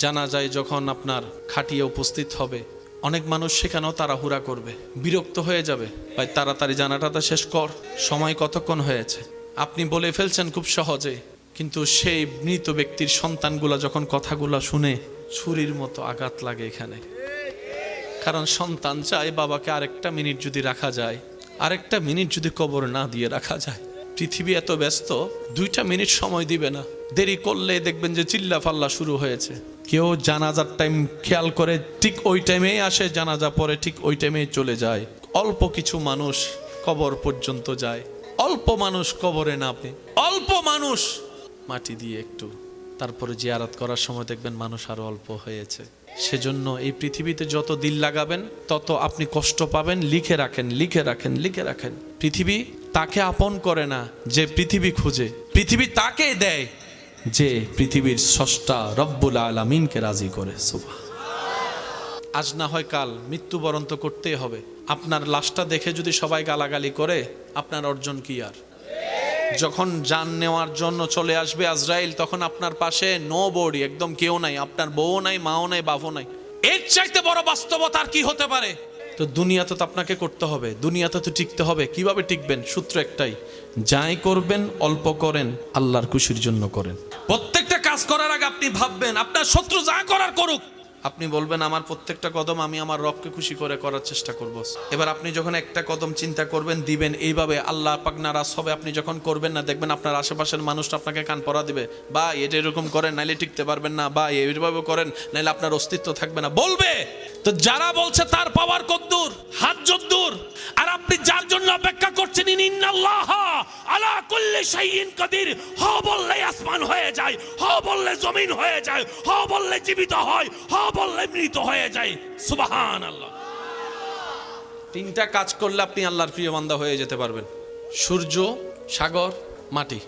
জানাজায় যখন আপনার খাটিয়ে উপস্থিত হবে, অনেক মানুষ সেখানেও তাড়াহুড়া করবে, বিরক্ত হয়ে যাবে, ভাই তাড়াতাড়ি জানাটাটা শেষ কর, সময় কতক্ষণ হয়েছে। আপনি বলে ফেলছেন খুব সহজে, কিন্তু সেই মৃত ব্যক্তির সন্তানগুলা যখন কথাগুলা শুনে ছুরির মতো আঘাত লাগে এখানে। কারণ সন্তান চায় বাবাকে আরেকটা মিনিট যদি রাখা যায়, আরেকটা মিনিট যদি কবর না দিয়ে রাখা যায়। পৃথিবী এত ব্যস্ত, 2টা মিনিট সময় দিবে না। দেরি করলে দেখবেন যে চিল্লা ফাল্লা শুরু হয়েছে। কেউ জানাজার টাইম খেয়াল করে ঠিক ওই টাইমেই আসে, জানাজা পরে ঠিক ওই টাইমেই চলে যায়। অল্প কিছু মানুষ কবর পর্যন্ত যায়, অল্প মানুষ কবরে নামে, অল্প মানুষ মাটি দিয়ে একটু, তারপরে জিয়ারত করার সময় দেখবেন মানুষ আরো অল্প হয়েছে। সেজন্য এই পৃথিবীতে যত দিল লাগাবেন তত আপনি কষ্ট পাবেন। লিখে রাখেন, লিখে রাখেন, লিখে রাখেন। পৃথিবী তাকে আপন করে না যে পৃথিবী খুঁজে, পৃথিবী তাকে দেয় যে পৃথিবীর স্রষ্টা রব্বুল আলামিনকে রাজি করে। সুবহান। আজ না হয় কাল মৃত্যুবরণ তো করতেই হবে। আপনার লাশটা দেখে যদি সবাই গালাগালি করে, আপনার অর্জন কি আর? যখন জান নেওয়ার জন্য চলে আসবে আজরাইল, তখন আপনার পাশে নো বডি, একদম কেউ নাই, আপনার বউ নাই, মাও নাই, বাবু নাই। এর চাইতে বড় বাস্তবতা আর কি হতে পারে? তো দুনিয়াতে তো আপনাকে করতে হবে, দুনিয়াতে তো টিকতে হবে। কিভাবে টিকবেন? সূত্র একটাই, যাই করবেন অল্প করেন, আল্লাহর খুশির জন্য করেন। প্রত্যেকটা কাজ করার আগে আপনি ভাববেন আপনার শত্রু যা করার করুক, আপনি বলবেন আমার প্রত্যেকটা কদম আমি আমার রবকে খুশি করে করার চেষ্টা করব। এবার আপনি যখন একটা কদম চিন্তা করবেন, দিবেন, এইভাবে আল্লাহ পাক নারাজ হবে। আপনি যখন করবেন না, দেখবেন আপনার আশেপাশের মানুষটা আপনাকে কান পরা দিবে, বা এটা এরকম করেন নাইলে টিকতে পারবেন না, বা এইভাবে করেন নাইলে আপনার অস্তিত্ব থাকবে না, বলবে। তো যারা বলছে তার পাওয়ার কদ্দূর, হাত যদ্দূর, আর আপনি যার জন্য অপেক্ষা করছেন, ইন্নাল্লাহ আলা কুল্লি শাইইন কাদির, হ বললে আসমান হয়ে যায়, হ বললে জমিন হয়ে যায়, হ বললে জীবিত হয়, হ বললে মৃত হয়ে যায়। সুবহানাল্লাহ। 3টা কাজ করলে আপনি আল্লাহর প্রিয় বান্দা হয়ে যেতে পারবেন। সূর্য, সাগর, মাটি।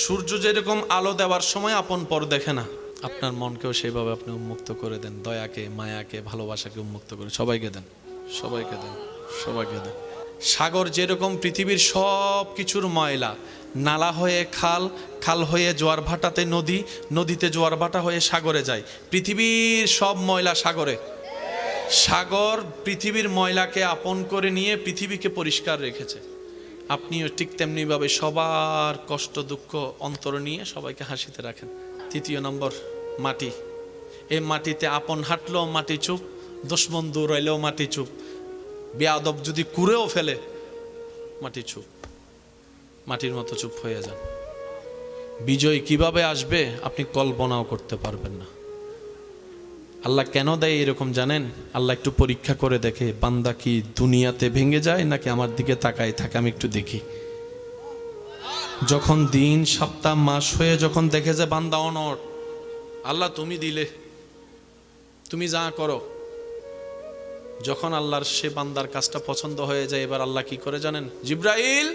সূর্য যেরকম আলো দেওয়ার সময় আপন পর দেখে না, আপনার মনকেও সেইভাবে আপনি উন্মুক্ত করে দেন। দয়াকে, মায়াকে, ভালোবাসাকে উন্মুক্ত করে সবাইকে দেন, সবাইকে দেন, সবাইকে দেন। সাগর যেরকম পৃথিবীর সব কিছুর ময়লা, নালা হয়ে খাল, খাল হয়ে জোয়ার ভাটাতে নদী, নদীতে জোয়ার ভাটা হয়ে সাগরে যায়। পৃথিবীর সব ময়লা সাগরে। সাগর পৃথিবীর ময়লাকে আপন করে নিয়ে পৃথিবীকে পরিষ্কার রেখেছে। আপনিও ঠিক তেমনিভাবে সবার কষ্ট দুঃখ অন্তর নিয়ে সবাইকে হাসিতে রাখেন। 3 নম্বর, মাটি। এই মাটিতে আপন হাঁটলেও মাটি চুপ, দুশমন দূর হইলেও মাটি চুপ, বেয়াদব যদি কুড়েও ফেলে মাটি চুপ। মাটির মতো চুপ হয়ে যান। বিজয় কিভাবে আসবে আপনি কল্পনাও করতে পারবেন না। আল্লাহ কেন দেয় এরকম জানেন? আল্লাহ একটু পরীক্ষা করে দেখে, বান্দা কি দুনিয়াতে ভেঙে যায় নাকি আমার দিকে তাকায় থাকে, আমি একটু দেখি। যখন দিন, সপ্তাহ, মাস হয়ে যখন দেখে যে বান্দা অনড়, আল্লাহ তুমি দিলে, তুমি যা করো। যখন আল্লাহর সে বান্দার কাজটা পছন্দ হয়ে যায়, এবার আল্লাহ কি করে জানেন? জিব্রাইল,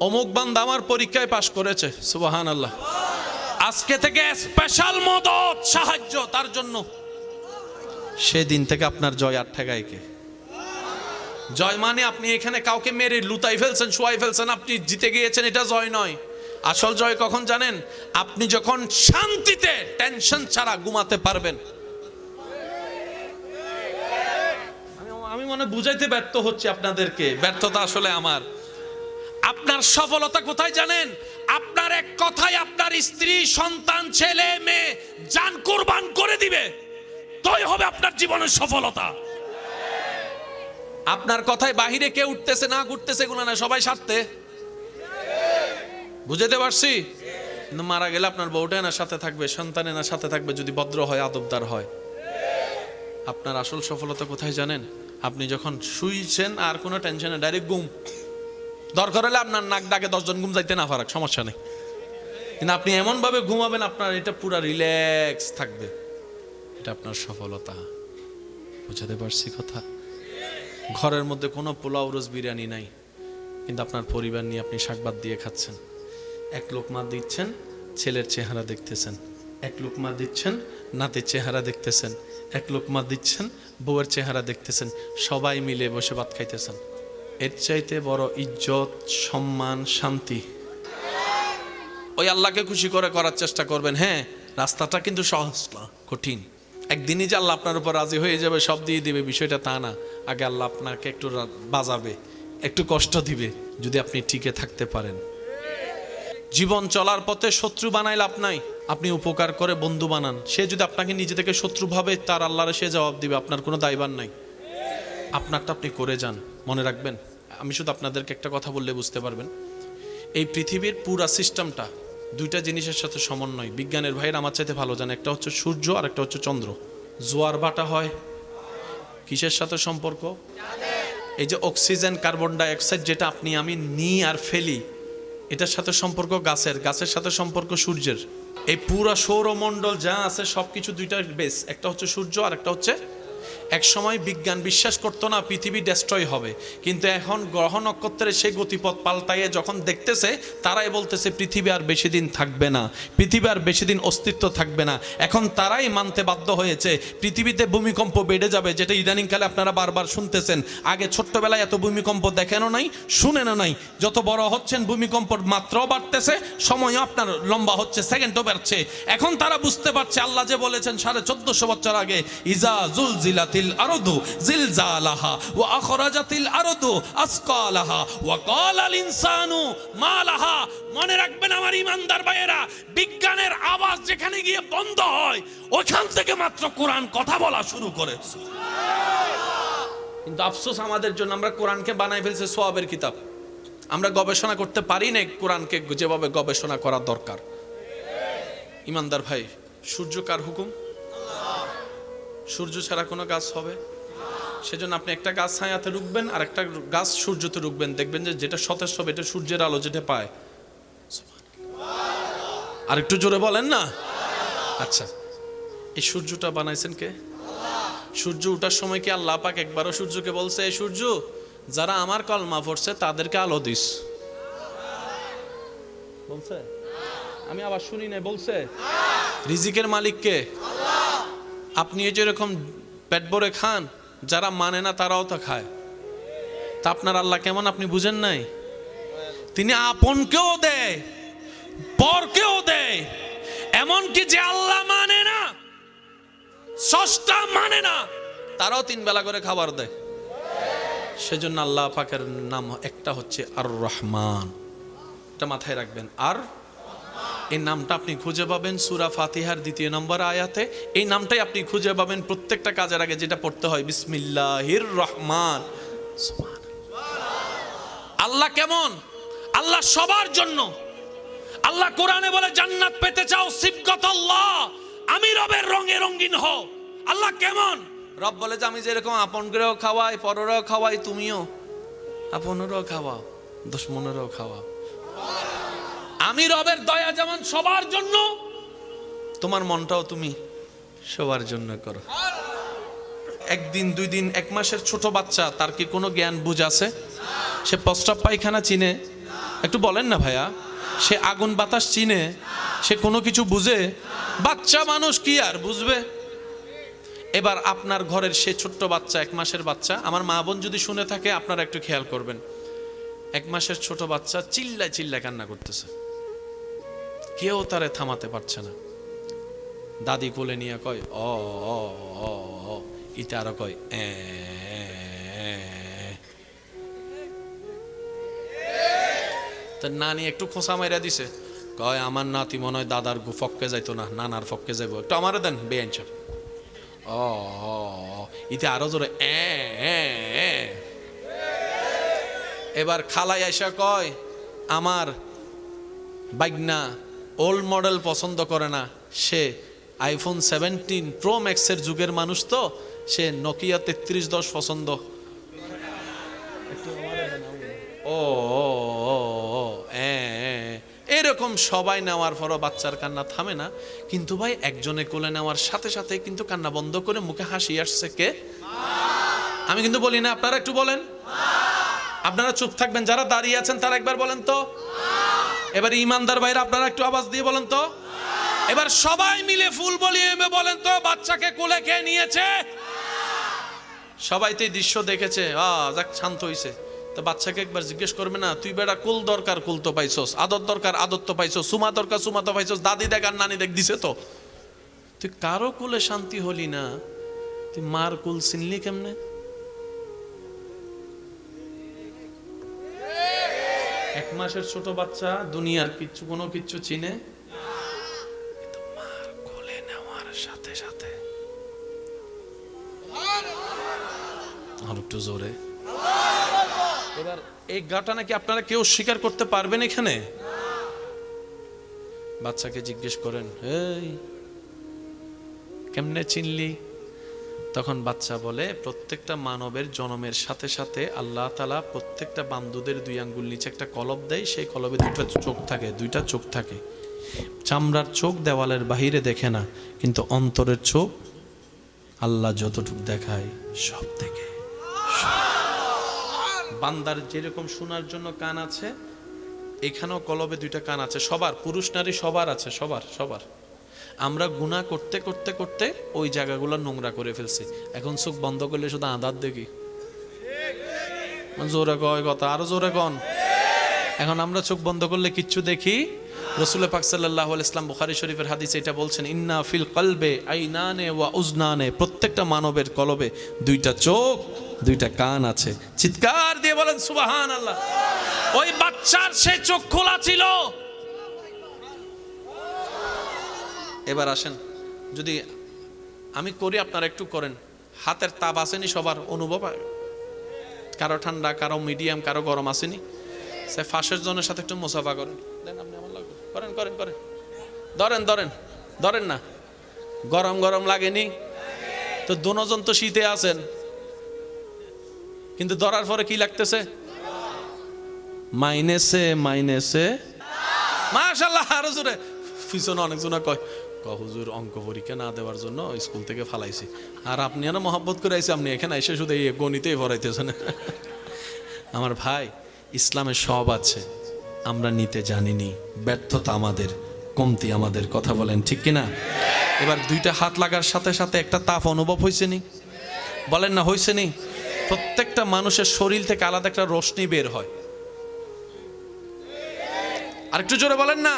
অমুক বান্দা আমার পরীক্ষায় পাশ করেছে, সুবহানাল্লাহ, আজকে থেকে স্পেশাল মদদ, সাহায্য তার জন্য। সেদিন থেকে আপনার জয় আর ঠেকায় কে? জয় মানে আপনি এখানে কাউকে মেরে লুতাই ফেলছেন, শোয়াই ফেলছেন, আপনি জিতে গিয়েছেন, এটা জয় নয়। আসল জয় কখন জানেন? আপনি যখন শান্তিতে, টেনশন ছাড়া ঘুমাতে পারবেন। আমি মনে বুঝাইতে ব্যর্থ হচ্ছে আপনাদেরকে, ব্যর্থতা আসলে আমার। আপনার সফলতা কোথায় জানেন? আপনার এক কথায় আপনার স্ত্রী, সন্তান, ছেলে মেয়ে জান কুরবান করে দিবে, তাই হবে আপনার জীবনের সফলতা। আপনার কথায় বাহিরে কে উঠতেছে না ঘুরতেছে এগুলো না, সবাই স্বার্থে। বুঝাতে পারছি? কিন্তু মারা গেলে আপনার বউটা না সাথে থাকবে, সন্তানে না সাথে থাকবে, যদি ভদ্র হয়, আদবদার হয়। আপনার আসল সফলতা কোথায় জানেন? আপনি যখন শুইছেন আর কোনো টেনশনে, ডাইরেক্ট ঘুম। দরকার হলে আপনার নাক ডাকে 10 জন ঘুম যাইতে না পারাক, সমস্যা নেই, কিন্তু আপনি এমন ভাবে ঘুমাবেন আপনার এটা পুরা রিল্যাক্স থাকবে। এটা আপনার সফলতা। বুঝাতে পারছি কথা? ঘরের মধ্যে কোনো পোলাও, রোজ বিরিয়ানি নাই, কিন্তু আপনার পরিবার নিয়ে আপনি শাকভাত দিয়ে খাচ্ছেন। এক লোকমা দিচ্ছেন, ছেলের চেহারা দেখতেছেন। এক লোকমা দিচ্ছেন, নাতির চেহারা দেখতেছেন। এক লোকমা দিচ্ছেন, বউয়ের চেহারা দেখতেছেন। সবাই মিলে বসে ভাত খাইতেছেন। এর চাইতে বড় ইজ্জত, সম্মান, শান্তি ওই আল্লাহকে খুশি করে করার চেষ্টা করবেন। হ্যাঁ, রাস্তাটা কিন্তু সহজ না। কঠিন। একদিনই যে আল্লাহ আপনার উপর রাজি হয়ে যাবে, সব দিয়ে দিবে, বিষয়টা তা না। আগে আল্লাহ আপনাকে একটু বাজাবে, একটু কষ্ট দিবে, যদি আপনি টিকে থাকতে পারেন। জীবন চলার পথে শত্রু বানাই লাভ নাই, আপনি উপকার করে বন্ধু বানান। সে যদি আপনাকে নিজে থেকে শত্রু ভাবে, তার আল্লাহরে সে জবাব দিবে, আপনার কোনো দায়ভার নাই। আপনারটা আপনি করে যান। মনে রাখবেন, আমি শুধু আপনাদেরকে একটা কথা বললে বুঝতে পারবেন, এই পৃথিবীর পুরা সিস্টেমটা দুইটা জিনিসের সাথে সমন্বয়। বিজ্ঞানের ভাইয়ের আমার চাইতে ভালো জানে, একটা হচ্ছে সূর্য আর একটা হচ্ছে চন্দ্র। জোয়ার ভাটা হয় কিসের সাথে সম্পর্ক? এই যে অক্সিজেন, কার্বন ডাই অক্সাইড যেটা আপনি আমি নিই আর ফেলি, এটার সাথে সম্পর্ক গাছের, গাছের সাথে সম্পর্ক সূর্যের। এই পুরা সৌরমণ্ডল যা আছে সবকিছু দুইটা বেস, একটা হচ্ছে সূর্য আর একটা হচ্ছে। এক সময় বিজ্ঞান বিশ্বাস করতো না পৃথিবী ডেস্ট্রয় হবে, কিন্তু এখন গ্রহ নক্ষত্রের সেই গতিপথ পাল্টাইয়ে যখন দেখতেছে, তারাই বলতেছে পৃথিবী আর বেশি দিন থাকবে না, পৃথিবী আর বেশি দিন অস্তিত্ব থাকবে না। এখন তারাই মানতে বাধ্য হয়েছে পৃথিবীতে ভূমিকম্প বেড়ে যাবে, যেটা ইদানিংকালে আপনারা বারবার শুনতেছেন। আগে ছোট্টবেলায় এত ভূমিকম্প দেখেনও নাই, শুনেনও নাই। যত বড় হচ্ছেন ভূমিকম্পর মাত্রাও বাড়তেছে, সময়ও আপনার লম্বা হচ্ছে, সেকেন্ডও বাড়ছে। এখন তারা বুঝতে পারছে আল্লাহ যে বলেছেন 1450 বছর আগে, ইজা জুলজিলাতিল আরদু জিলজালাহা ওয়া আখরাজাতিল আরদু আসকালাহা ওয়া ক্বালাল ইনসানু মা লাহা। মনে রাখবেন আমার ইমানদার ভাইয়েরা, বিজ্ঞানের আওয়াজ যেখানে গিয়ে বন্ধ হয়, ওখান থেকে মাত্র কোরআন কথা বলা শুরু করে। কিন্তু আফসোস আমাদের জন্য, আমরা কোরআনকে বানাই ফেলছে সওয়াবের কিতাব। আমরা গবেষণা করতে পারি না কোরআনকে যেভাবে গবেষণা করা দরকার। ইমানদার ভাই, সূর্য কার হুকুম? সূর্য ছাড়া কোনো গাছ হবে? সেজন্য আপনি একটা গাছ ছায়াতে রুখবেন আর একটা গাছ সূর্যতে রুখবেন, দেখবেন যে যেটা সতেজ হবে এটা সূর্যের আলো যেটা পায়। আর একটু জোরে বলেন না। আচ্ছা, এই সূর্যটা বানাইছেন কে? সূর্য ওঠার সময় কি আল্লাহ পাক একবারও সূর্যকে বলছে, এই সূর্য যারা আমার কলমা পড়ছে তাদেরকে আলো দিস? বলছে? আমি আবার শুনি নাই। বলছে? রিজিকের মালিক কে? আপনি যেরকম পেট ভরে খান, যারা মানে না তারাও তো খায়। তা আপনার আল্লাহ কেমন আপনি বুঝেন নাই? তিনি আপনকেও দেয়, পরকেও দেয়। এমনকি যে আল্লাহ মানে না, স্রষ্টা মানে না, তারাও 3 বেলা করে খাবার দেয়। সেজন্য আল্লাহ পাকের নাম একটা হচ্ছে আর রহমান। এটা মাথায় রাখবেন। আর এই নামটা আপনি খুঁজে পাবেন সূরা ফাতিহার 2 নম্বর আয়াতে। এই নামটাই আপনি খুঁজে পাবেন প্রত্যেকটা কাজের আগে যেটা পড়তে হয়, বিসমিল্লাহির রহমান। আল্লাহ কেমন? আল্লাহ সবার জন্য। আল্লাহ কোরআনে বলে, জান্নাত পেতে চাও সিবগাতাল্লাহ, আমি রবের রঙে রঙিন হও। আল্লাহ কেমন? রব বলে যে আমি যেরকম আপনকেও খাওয়াই, পরেরও খাওয়াই, তুমিও আপনেরও খাওয়াও, দুশমনেরও খাওয়াও। আমি রবের দয়া যেমন সবার জন্য, তোমার মনটাও তুমি সবার জন্য করো। একদিন 2 দিন 1 মাসের ছোট বাচ্চা, তার কি কোনো জ্ঞান বুঝ আছে? সে প্রস্রাব পায়খানা চিনে? একটু বলেন না ভাইয়া। সে আগুন বাতাস চিনে? সে কোনো কিছু বুঝে? বাচ্চা মানুষ কি আর বুঝবে? এবার আপনার ঘরের সে ছোট্ট বাচ্চা, 1 মাসের বাচ্চা, আমার মা বোন যদি শুনে থাকে আপনারা একটু খেয়াল করবেন। 1 মাসের ছোট বাচ্চা চিল্লায় চিল্লায় কান্না করতেছে, কেউ তারে থামাতে পারছে না। দাদি কোলে নিয়ে কয় ও ও ও, ইটা আরো কয় এ। তার নানি একটু খোঁচা মাইরা দিছে, কয় আমার নাতি মনে হয় দাদার ফক্কে যাইতো না, নানার ফক্কে যাইবো, একটু আমারে দেন বেআইন সাহেব। ও ইতে আরো জোরে এ। এবার খালাই আইসা কয় আমার বাইগনা ওল্ড মডেল পছন্দ করে না, সে আইফোন 17 প্রো ম্যাক্সের যুগের মানুষ, তো সে নোকিয়া 3310 পছন্দ। ও এরকম সবাই নেওয়ার পরও বাচ্চার কান্না থামে না। কিন্তু ভাই, একজনে কোলে নেওয়ার সাথে সাথে কিন্তু কান্না বন্ধ করে মুখে হাসি আসছে কে? আমি কিন্তু বলি না, আপনারা একটু বলেন। আপনারা চুপ থাকবেন, যারা দাঁড়িয়ে আছেন তারা একবার বলেন তো। এবার ইমানদার ভাইরা আপনারা একটু আওয়াজ দিয়ে বলেন তো। এবার সবাই মিলে ফুল বলিয়ে বলেন তো, বাচ্চাকে কোলে কে নিয়েছে? সবাই তো এই দৃশ্য দেখেছে, যাক শান্ত হইছে। তো বাচ্চাকে একবার জিজ্ঞেস করবে না, তুই বেটা কুল দরকার কুল তো পাইছস, আদর দরকার আদর তো পাইছস, সুমা দরকার সুমা তো পাইছস, দাদি দেখ আর নানি দেখ দিছে তো তুই কারো কুলে শান্তি হলি না, তুই মার কুল চিনলি কেমনে? এক মাসের ছোট বাচ্চা দুনিয়ার কোনো কিচ্ছু চিনে, মার কোলে নেওয়ার সাথে সাথে আর একটু জোরে। এবার এই গাটা নাকি আপনারা কেউ স্বীকার করতে পারবেন এখানে? বাচ্চাকে জিজ্ঞেস করেন, এই কেমনে চিনলি? তখন বাচ্চা বলে, প্রত্যেকটা মানবের জন্মের সাথে সাথে আল্লাহ তাআলা প্রত্যেকটা বান্দুদের 2 আঙ্গুল নিচে একটা কলব দেয়, সেই কলবে 2টা চোখ থাকে, 2টা চোখ থাকে। চামড়ার চোখ দেওয়ালের বাহিরে দেখে না, কিন্তু অন্তরের চোখ আল্লাহ যতটুক দেখায় সব দেখে। বান্দার যেরকম শোনার জন্য কান আছে, এখানেও কলবে 2টা কান আছে, সবার, পুরুষ নারী সবার আছে, সবার সবার। আমরা গুনাহ করতে করতে করতে ওই জায়গাগুলো নোংরা করে ফেলছি। এখন চোখ বন্ধ করলে শুধু আঁধার দেখি। জোরে কয় কথা, আরো জোরে কন। এখন আমরা চোখ বন্ধ করলে কিচ্ছু দেখি। রাসূল পাক সাল্লাল্লাহু আলাইহি ওয়াসাল্লাম বুখারী শরীফের হাদিসে এটা বলছেন, ইন্না ফিল কলবে আইনানে ওয়া উজনানে, প্রত্যেকটা মানবের কলবে 2টা চোখ 2টা কান আছে। চিৎকার দিয়ে বলেন সুবহানাল্লাহ। ওই বাচ্চার সে চোখ খোলা ছিল। এবার আসেন, যদি আমি করি আপনারা একটু করেন। হাতের তাপ আসেনি সবার? অনুভব, কারো ঠান্ডা, কারো মিডিয়াম, কারো গরম আসেনি? সে ফাঁসের জনের সাথে একটু মুসাফা করেন। দেন আপনি, আমার লাগবে, করেন করেন করেন, ধরেন ধরেন ধরেন না। গরম গরম লাগেনি তো? দুজন তো শীতে আছেন, কিন্তু ধরার পরে কি লাগতেছে? মাইনেসে মাইনেসে মাশাআল্লাহ। আরো জোরে। পিছনে অনেকজন কয়, হুজুর অঙ্ক পরীক্ষা না দেওয়ার জন্য স্কুল থেকে ফালাইছি, আর আপনি না মহব্বত করে আইসি, আপনি এখানে এসে শুধু এই গণিতেই ভরাইতেছেন। আমার ভাই, ইসলামে সব আছে, আমরা নিতে জানিনি, ব্যর্থতা আমাদের, কমতি আমাদের। কথা বলেন ঠিক কিনা? এবার 2টা হাত লাগার সাথে সাথে একটা তাপ অনুভব হয়েছে নি? বলেন না, হয়েছে নি? প্রত্যেকটা মানুষের শরীর থেকে আলাদা একটা রশ্মি বের হয়। আরেকটু জোরে বলেন না।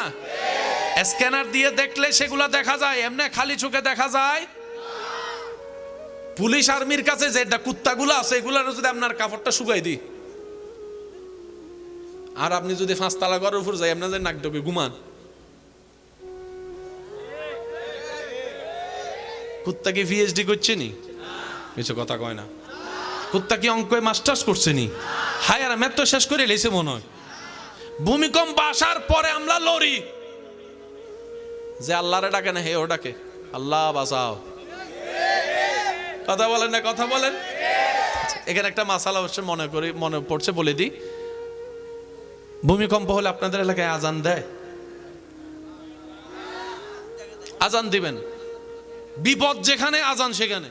স্ক্যানার দিয়ে দেখলে সেগুলা দেখা যায়, এমনি খালি চোখে দেখা যায়? পুলিশ আর্মির কাছে যেটা কুত্তাগুলো আছে, এগুলার যদি আপনার কাপড়টা শুকাই দিই, আর আপনি যদি 5 তালা ঘরের উপর যাই, আপনার নাক ডোকে ঘুমান, কুত্তা কি পিএইচডি করছে নি? কিছু কথা কয় না। কুত্তা কি অঙ্কে মাস্টার্স করছে নি? হায়, আর ম্যাথ তো শেষ করে লেছে মনে হয়। ভূমিকম্প আসার পরে আমরা লড়ি, যে আল্লাহরে ডাকে না, হে ও ডাকে, আল্লাহ বাঁচাও। কথা বলেন না, কথা বলেন। এখানে একটা মাসালা অবশ্য মনে পড়ছে, বলে দিই। ভূমিকম্প হলে আপনাদের এলাকায় আজান দেয়? আজান দিবেন, বিপদ যেখানে আজান সেখানে।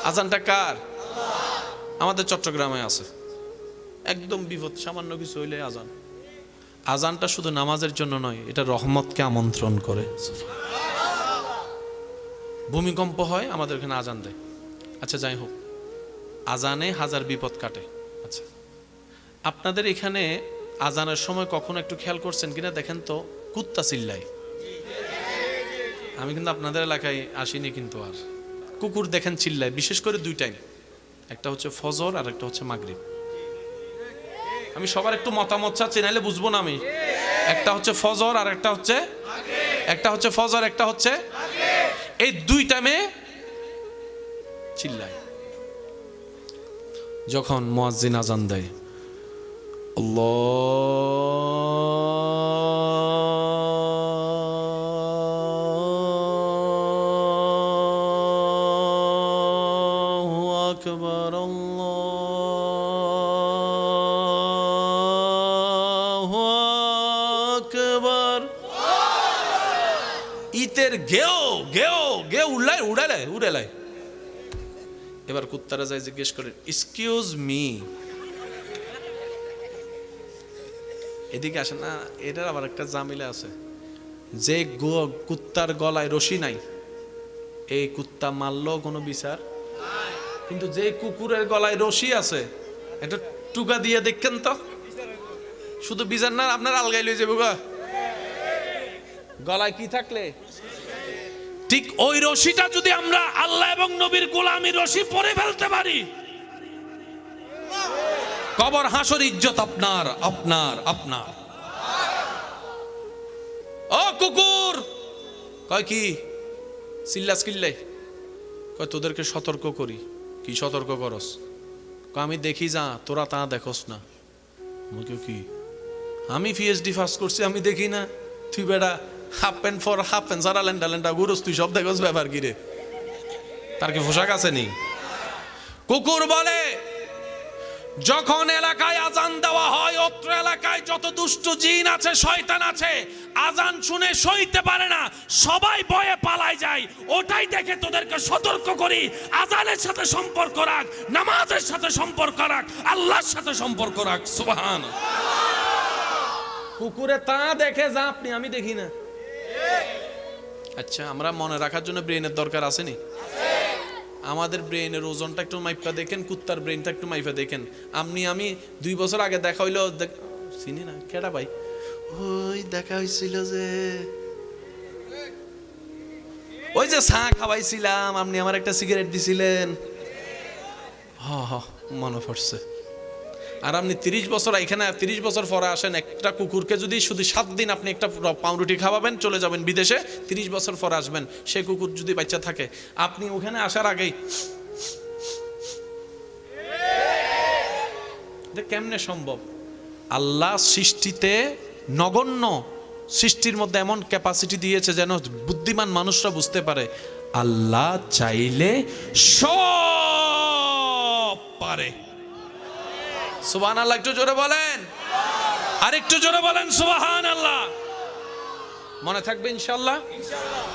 আজানটা কার? আমাদের চট্টগ্রামে আছে। একদম বিপদ, সামান্য কিছু হইলে আজান। আজানটা শুধু নামাজের জন্য নয়, এটা রহমতকে আমন্ত্রণ করে। ভূমিকম্প হয়, আমাদের এখানে আজান দেয়। আচ্ছা, যাই হোক, আজানে হাজার বিপদ কাটে। আচ্ছা, আপনাদের এখানে আজানের সময় কখনো একটু খেয়াল করছেন কিনা দেখেন তো, কুত্তা চিল্লায়। আমি কিন্তু আপনাদের এলাকায় আসিনি, কিন্তু আর কুকুর দেখেন চিল্লায়, বিশেষ করে 2 টাইম, একটা হচ্ছে ফজর আর একটা হচ্ছে মাগরিব। আমি সবার একটু মতামত চাচ্ছি, নাইলে বুঝবো না আমি। একটা হচ্ছে ফজর আর একটা হচ্ছে ফজর, একটা হচ্ছে, এই 2 টাইমে চিল্লায়। যখন মুয়াজ্জিন আজান দেয়, আল্লাহু আকবার, আল্লাহু আকবার। ইতের গেও গেও গেও উড়ালাই। এবার কুত্তারা যায় জিজ্ঞেস করেন, এক্সকিউজ মি, এদিকে আসেন না। এটার আবার একটা জামিলা আছে, যে কুত্তার গলায় রশি নাই, এই কুত্তা মারলেও কোনো বিচার, কিন্তু যে কুকুরের গলায় রশি আছে, এটা টুকা দিয়ে দেখেন তো, শুধু বিচার না, আপনার আলগাই লই যাবো গা। গলায় কি থাকলে, ঠিক ওই রশিটা যদি আমরা আল্লাহ এবং নবীর গোলামীর রশি পরে ফেলতে পারি, কবর হাসর ইজ্জত আপনার আপনার আপনার। ও কুকুর, কয় কি চিল্লাস কিল্লে, কয় তোদেরকে সতর্ক করি। কি সতর্ক করস? কয় আমি দেখি যা, তোরা তা দেখোস না। কি আমি পিএইচডি পাস করছি, আমি দেখি না? তুই বেটা হাফ প্যান্ট ফর হাফ প্যান্ট সারা লেন্ডা লেন্ডা ঘুরোস, তুই সব দেখোস ব্যাপার কি রে? তার কি পোশাক আছে নি? কুকুর বলে যখন এলাকায় আজান দেওয়া হয়, অত্র এলাকায় যত দুষ্ট জিন আছে, শয়তান আছে, আজান শুনে সইতে পারে না, সবাই ভয়ে পালায় যায়। ওটাই দেখে তোদেরকে সতর্ক করি, আজানের সাথে সম্পর্ক রাখ, নামাজের সাথে সম্পর্ক রাখ, আল্লাহর সাথে সম্পর্ক রাখ। সুবহানাল্লাহ। কুকুরে তা দেখে যা আপনি, আমি দেখি না। আচ্ছা, আমরা মনে রাখার জন্য ব্রেনের দরকার আছে নি? আমাদের ব্রেনের ওজনটা একটু মাইপা দেখেন, কুত্তার ব্রেনটা একটু মাইপা দেখেন। আমি 2 বছর আগে দেখা হইলো, চিনি না কেডা ভাই, ওই দেখা হয়েছিল যে ওই যে চা খাওয়াইছিলাম, আপনি আমার একটা সিগারেট দিছিলেন। হ মনে পড়ছে। আর আপনি 30 বছর এখানে, 30 বছর পরে আসেন, একটা কুকুরকে যদি শুধু 7 দিন আপনি একটা পাউরুটি খাওয়াবেন, চলে যাবেন বিদেশে, 30 বছর পরে আসবেন, সে কুকুর যদি বাচ্চা থাকে, আপনি ওখানে আসার আগেই কেমনে সম্ভব? আল্লাহ সৃষ্টিতে নগণ্য সৃষ্টির মধ্যে এমন ক্যাপাসিটি দিয়েছে যেন বুদ্ধিমান মানুষরা বুঝতে পারে আল্লাহ চাইলে সব পারে। সুবহানাল্লাহ, একটু জোরে বলেন, আর একটু জোরে বলেন সুবহানাল্লাহ। মনে থাকবে ইনশাআল্লাহ?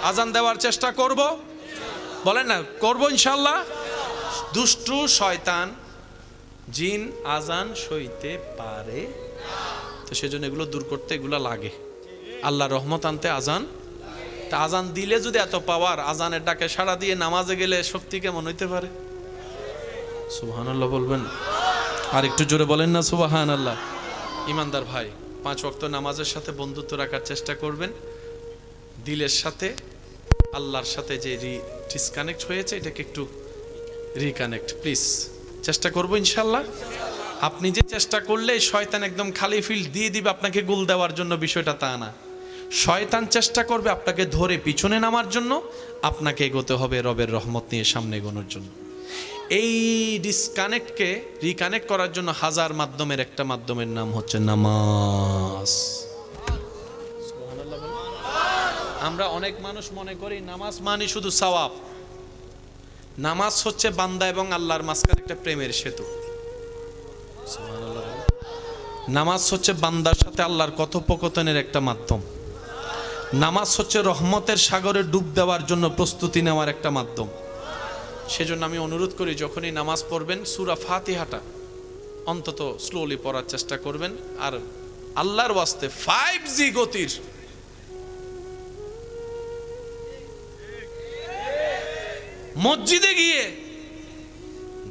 আজান দেওয়ার চেষ্টা করব, বলেন না, করব ইনশাআল্লাহ। দুষ্টু শয়তান জিন আজান সইতে পারে, তো সেজন্য এগুলো দূর করতে এগুলো লাগে। আল্লাহ রহমত আনতে আজান, তা আজান দিলে যদি এত পাওয়ার, আজানের ডাকে সাড়া দিয়ে নামাজে গেলে শক্তি কেমন হইতে পারে? সুবহানাল্লাহ বলবেন, আর একটু জোরে বলেন না সুবহানাল্লাহ। ইমানদার ভাই, 5 ওয়াক্ত নামাজের সাথে বন্ধুত্ব রাখার চেষ্টা করবেন। দিলের সাথে আল্লাহর সাথে যে ডিসকানেক্ট হয়েছে, এটাকে একটু রিকানেক্ট প্লিজ চেষ্টা করবো ইনশাল্লাহ। আপনি যে চেষ্টা করলে শয়তান একদম খালি ফিল্ড দিয়ে দিবে আপনাকে গোল দেওয়ার জন্য, বিষয়টা তা না। শয়তান চেষ্টা করবে আপনাকে ধরে পিছনে নামার জন্য, আপনাকে এগোতে হবে রবের রহমত নিয়ে সামনে এগোনোর জন্য। এই ডিসকানেক্টকে রিকানেক্ট করার জন্য হাজার মাধ্যমের একটা মাধ্যমের নাম হচ্ছে নামাজ। আমরা অনেক মানুষ মনে করি নামাজ মানে শুধু সওয়াব। নামাজ হচ্ছে বান্দা এবং আল্লাহর মাঝখানে একটা প্রেমের সেতু। নামাজ হচ্ছে বান্দার সাথে আল্লাহর কথোপকথনের একটা মাধ্যম। নামাজ হচ্ছে রহমতের সাগরে ডুব দেওয়ার জন্য প্রস্তুতি নেওয়ার একটা মাধ্যম। সেজন্য আমি অনুরোধ করি, যখনই নামাজ পড়বেন সূরা ফাতিহাটা অন্তত স্লোলি পড়ার চেষ্টা করবেন। আর আল্লাহর ওয়াস্তে 5G গতির মসজিদে গিয়ে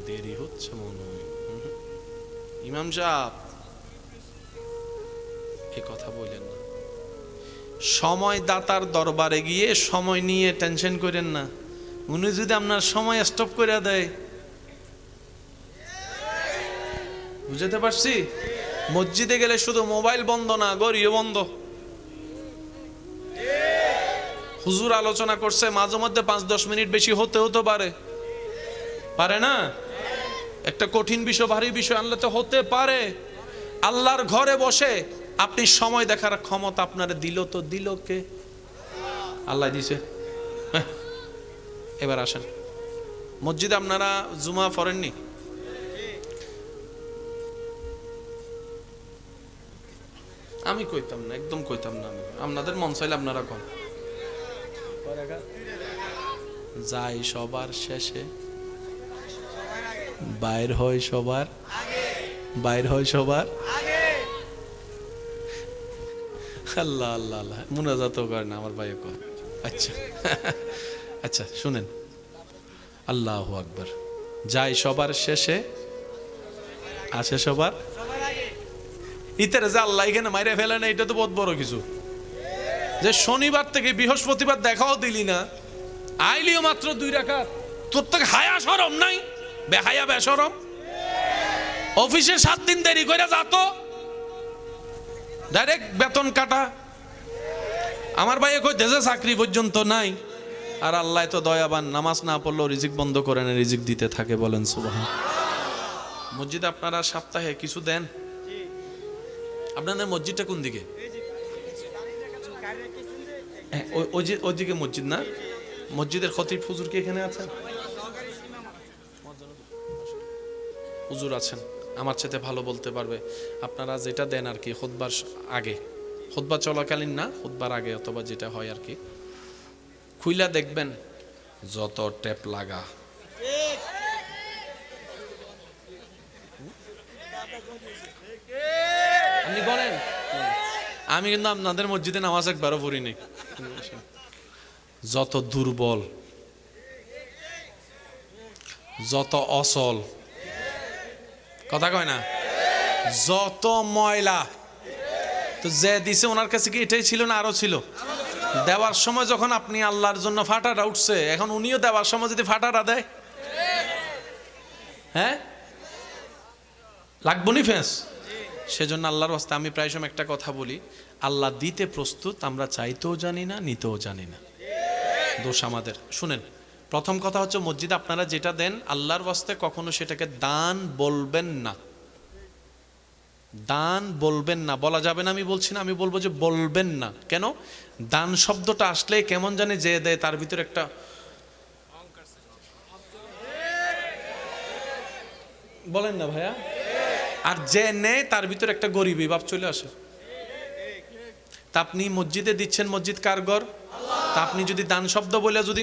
দেরি হচ্ছে মনে হয়, ইমাম সাহেব এই কথা বলেন না। সময় দাতার দরবারে গিয়ে সময় নিয়ে টেনশন করেন না। উনি যদি আপনার সময় স্টপ করে দেয়, বুঝতে পারছি? মসজিদে গেলে শুধু মোবাইল বন্ধ না, ঘড়িও বন্ধ। হুজুর আলোচনা করছে, মাঝে মধ্যে 5-10 মিনিট বেশি হতে পারে, পারে না? একটা কঠিন বিষয়, ভারী বিষয় আনলে তো হতে পারে। আল্লাহর ঘরে বসে আপনি সময় দেখার ক্ষমতা আপনারে দিল, তো দিল কে? আল্লাহ দিছে। এবার আসেন, মসজিদে আপনারা জুমা পড়েননি? আমি কইতাম না, একদম কইতাম না। আপনাদের মন চাইলে আপনারা কম। যাই সবার শেষে, বাইর হয় সবার, বাইর হয় সবার। আল্লাহ আল্লাহ আল্লাহ, মুনাজাতও করে না আমার ভাইও কর। আচ্ছা আচ্ছা, শুনেন, আল্লাহু আকবার। যাই সবার শেষে, আসে সবার ইতারে। যে আল্লাহ এখানে মাইরে ফেলে না, এটা তো বহুত বড় কিছু। যে শনিবার থেকে বৃহস্পতিবার দেখাও দিলি না, আইলিও মাত্র 2 রাকাত, তোর তো হায়া শরম নাই? বেহায়া বেশরম। অফিসে 7 দিন দেরি করে যাতো, ডাইরেক্ট বেতন কাটা। আমার ভাই কই দেশে চাকরি পর্যন্ত নাই, আর আল্লাহ তো দয়াবান, নামাজ না পড়লেও রিজিক বন্ধ করে না, রিজিক দিতে থাকে। বলেন সুবহান। মসজিদে আপনারা সপ্তাহে কিছু দেন? আপনাদের মসজিদটা কোন দিকে? ওইদিকে মসজিদ না? মসজিদের খতিব হুজুর কি এখানে আছেন? হুজুর আছেন, আমার সাথে ভালো বলতে পারবে। আপনারা যেটা দেন আর কি খুতবার আগে, খুতবা চলাকালীন না, খুতবার আগে অথবা যেটা হয় আর কি, খুইলা দেখবেন যত ট্যাপ লাগা, আপনি করেন। আমি কিন্তু আপনাদের মসজিদে নামাজ একবারও পড়িনি। যত দুর্বল, যত অসল, কথা কয় না, যত ময়লা, তো যে দিছে ওনার কাছে কি এটাই ছিল না আরো ছিল? দেওয়ার সময় যখন আপনি আল্লাহর জন্য ফাটাটা উঠছে, এখন উনিও দেওয়ার সময় যদি ফাটাটা দেয়, হ্যাঁ লাগবো নি ফেঁস? সেজন্য আল্লাহর রাস্তায় আমি প্রায় সময় একটা কথা বলি, আল্লাহ দিতে প্রস্তুত, আমরা চাইতেও জানি না, নিতেও জানি না, দোষ আমাদের। শুনেন, প্রথম কথা হচ্ছে মসজিদে আপনারা যেটা দেন আল্লাহর ওয়াস্তে কখনো সেটাকে দান বলবেন না। দান বলবেন না, বলা যাবে না আমি বলছি না, আমি বলবো যে বলবেন না। কেন? দান শব্দটা আসলে কেমন জানে যে দেয় তার ভিতরে একটা বলেন না ভাইয়া, আর যে নেয় তার ভিতরে একটা গরিবী ভাব চলে আসে। তা আপনি মসজিদে দিচ্ছেন, মসজিদ কার ঘর? তা আপনি যদি দান শব্দ বলে যদি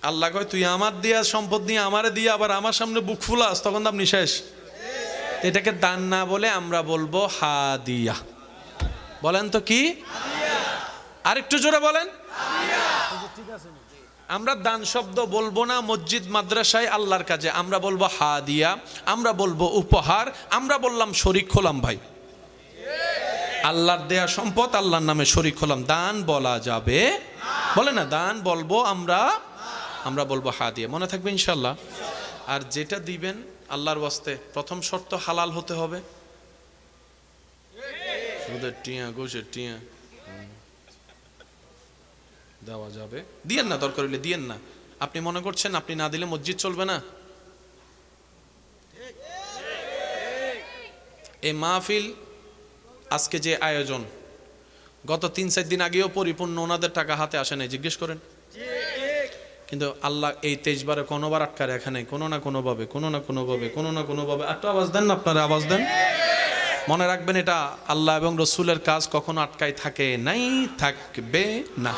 আল্লাহ কয় তুই আমার দিয়া সম্পদ দিয়ে আমারে দিয়ে আবার আমার সামনে বুক ফুলাস, তখন তো আপনি শেষ। এটাকে দান না বলে আমরা বলবো হাদিয়া। বলেন তো কি? আরেকটু জোরে বলেন। আমরা দান শব্দ বলবো না মসজিদ মাদ্রাসায় আল্লাহর কাজে, আমরা বলবো হাদিয়া, আমরা বলবো উপহার, আমরা বললাম শরীক হলাম ভাই, আল্লাহর দেয়া সম্পদ আল্লাহর নামে শরীক হলাম। দান বলা যাবে বলে না, দান বলবো আমরা বলবো হাদিয়া। মনে থাকবে ইনশাল্লাহ। আর যেটা দিবেন আল্লাহর ওয়াস্তে প্রথম শর্ত হালাল হতে হবে। সুদের টিয়া, গোশের টিয়া দেওয়া যাবে, দিয়েন না, দরকার হলে দিয়েন না। আপনি মনে করছেন আপনি না দিলে মসজিদ চলবে না? এই মাহফিল আজকে যে আয়োজন, গত 3-4 দিন আগেও পরিপূর্ণ, ওনাদের টাকা হাতে আসে নাই, জিজ্ঞেস করেন। কিন্তু আল্লাহ এই 23 বারে কোনোবার আটকা রাখে নাই, কোনো না কোনোভাবে একটু আওয়াজ দেন না, আপনারা আওয়াজ দেন। মনে রাখবেন এটা আল্লাহ এবং রসুলের কাজ, কখনো আটকাই থাকে নাই, থাকবে না।